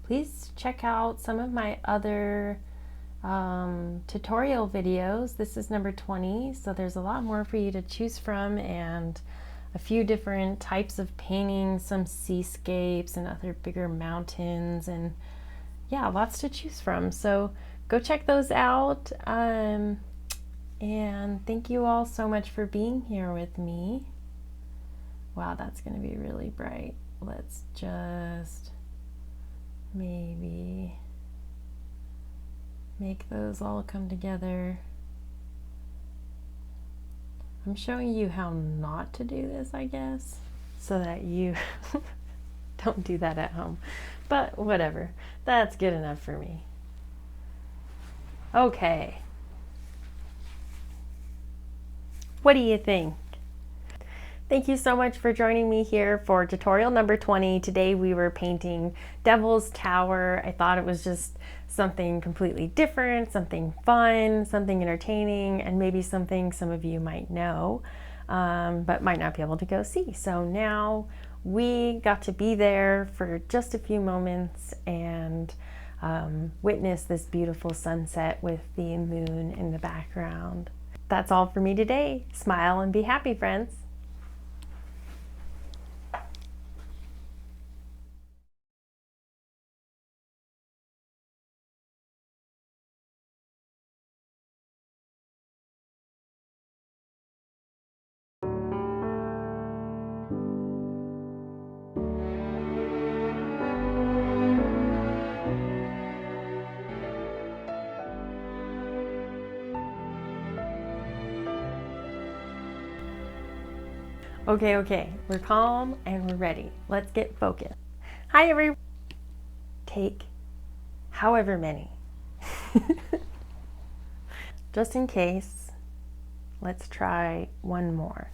Please check out some of my other tutorial videos. This is number 20, so there's a lot more for you to choose from, and a few different types of painting, some seascapes and other bigger mountains, and yeah, lots to choose from. So go check those out, and thank you all so much for being here with me. Wow, that's going to be really bright. Let's just maybe make those all come together. I'm showing you how not to do this, I guess, so that you don't do that at home. But whatever, that's good enough for me. Okay. What do you think? Thank you so much for joining me here for tutorial number 20. Today we were painting Devil's Tower. I thought it was just something completely different, something fun, something entertaining, and maybe something some of you might know, but might not be able to go see. So now we got to be there for just a few moments and witness this beautiful sunset with the moon in the background. That's all for me today. Smile and be happy, friends. Okay, we're calm and we're ready. Let's get focused. Hi everyone. Take however many. Just in case, let's try one more.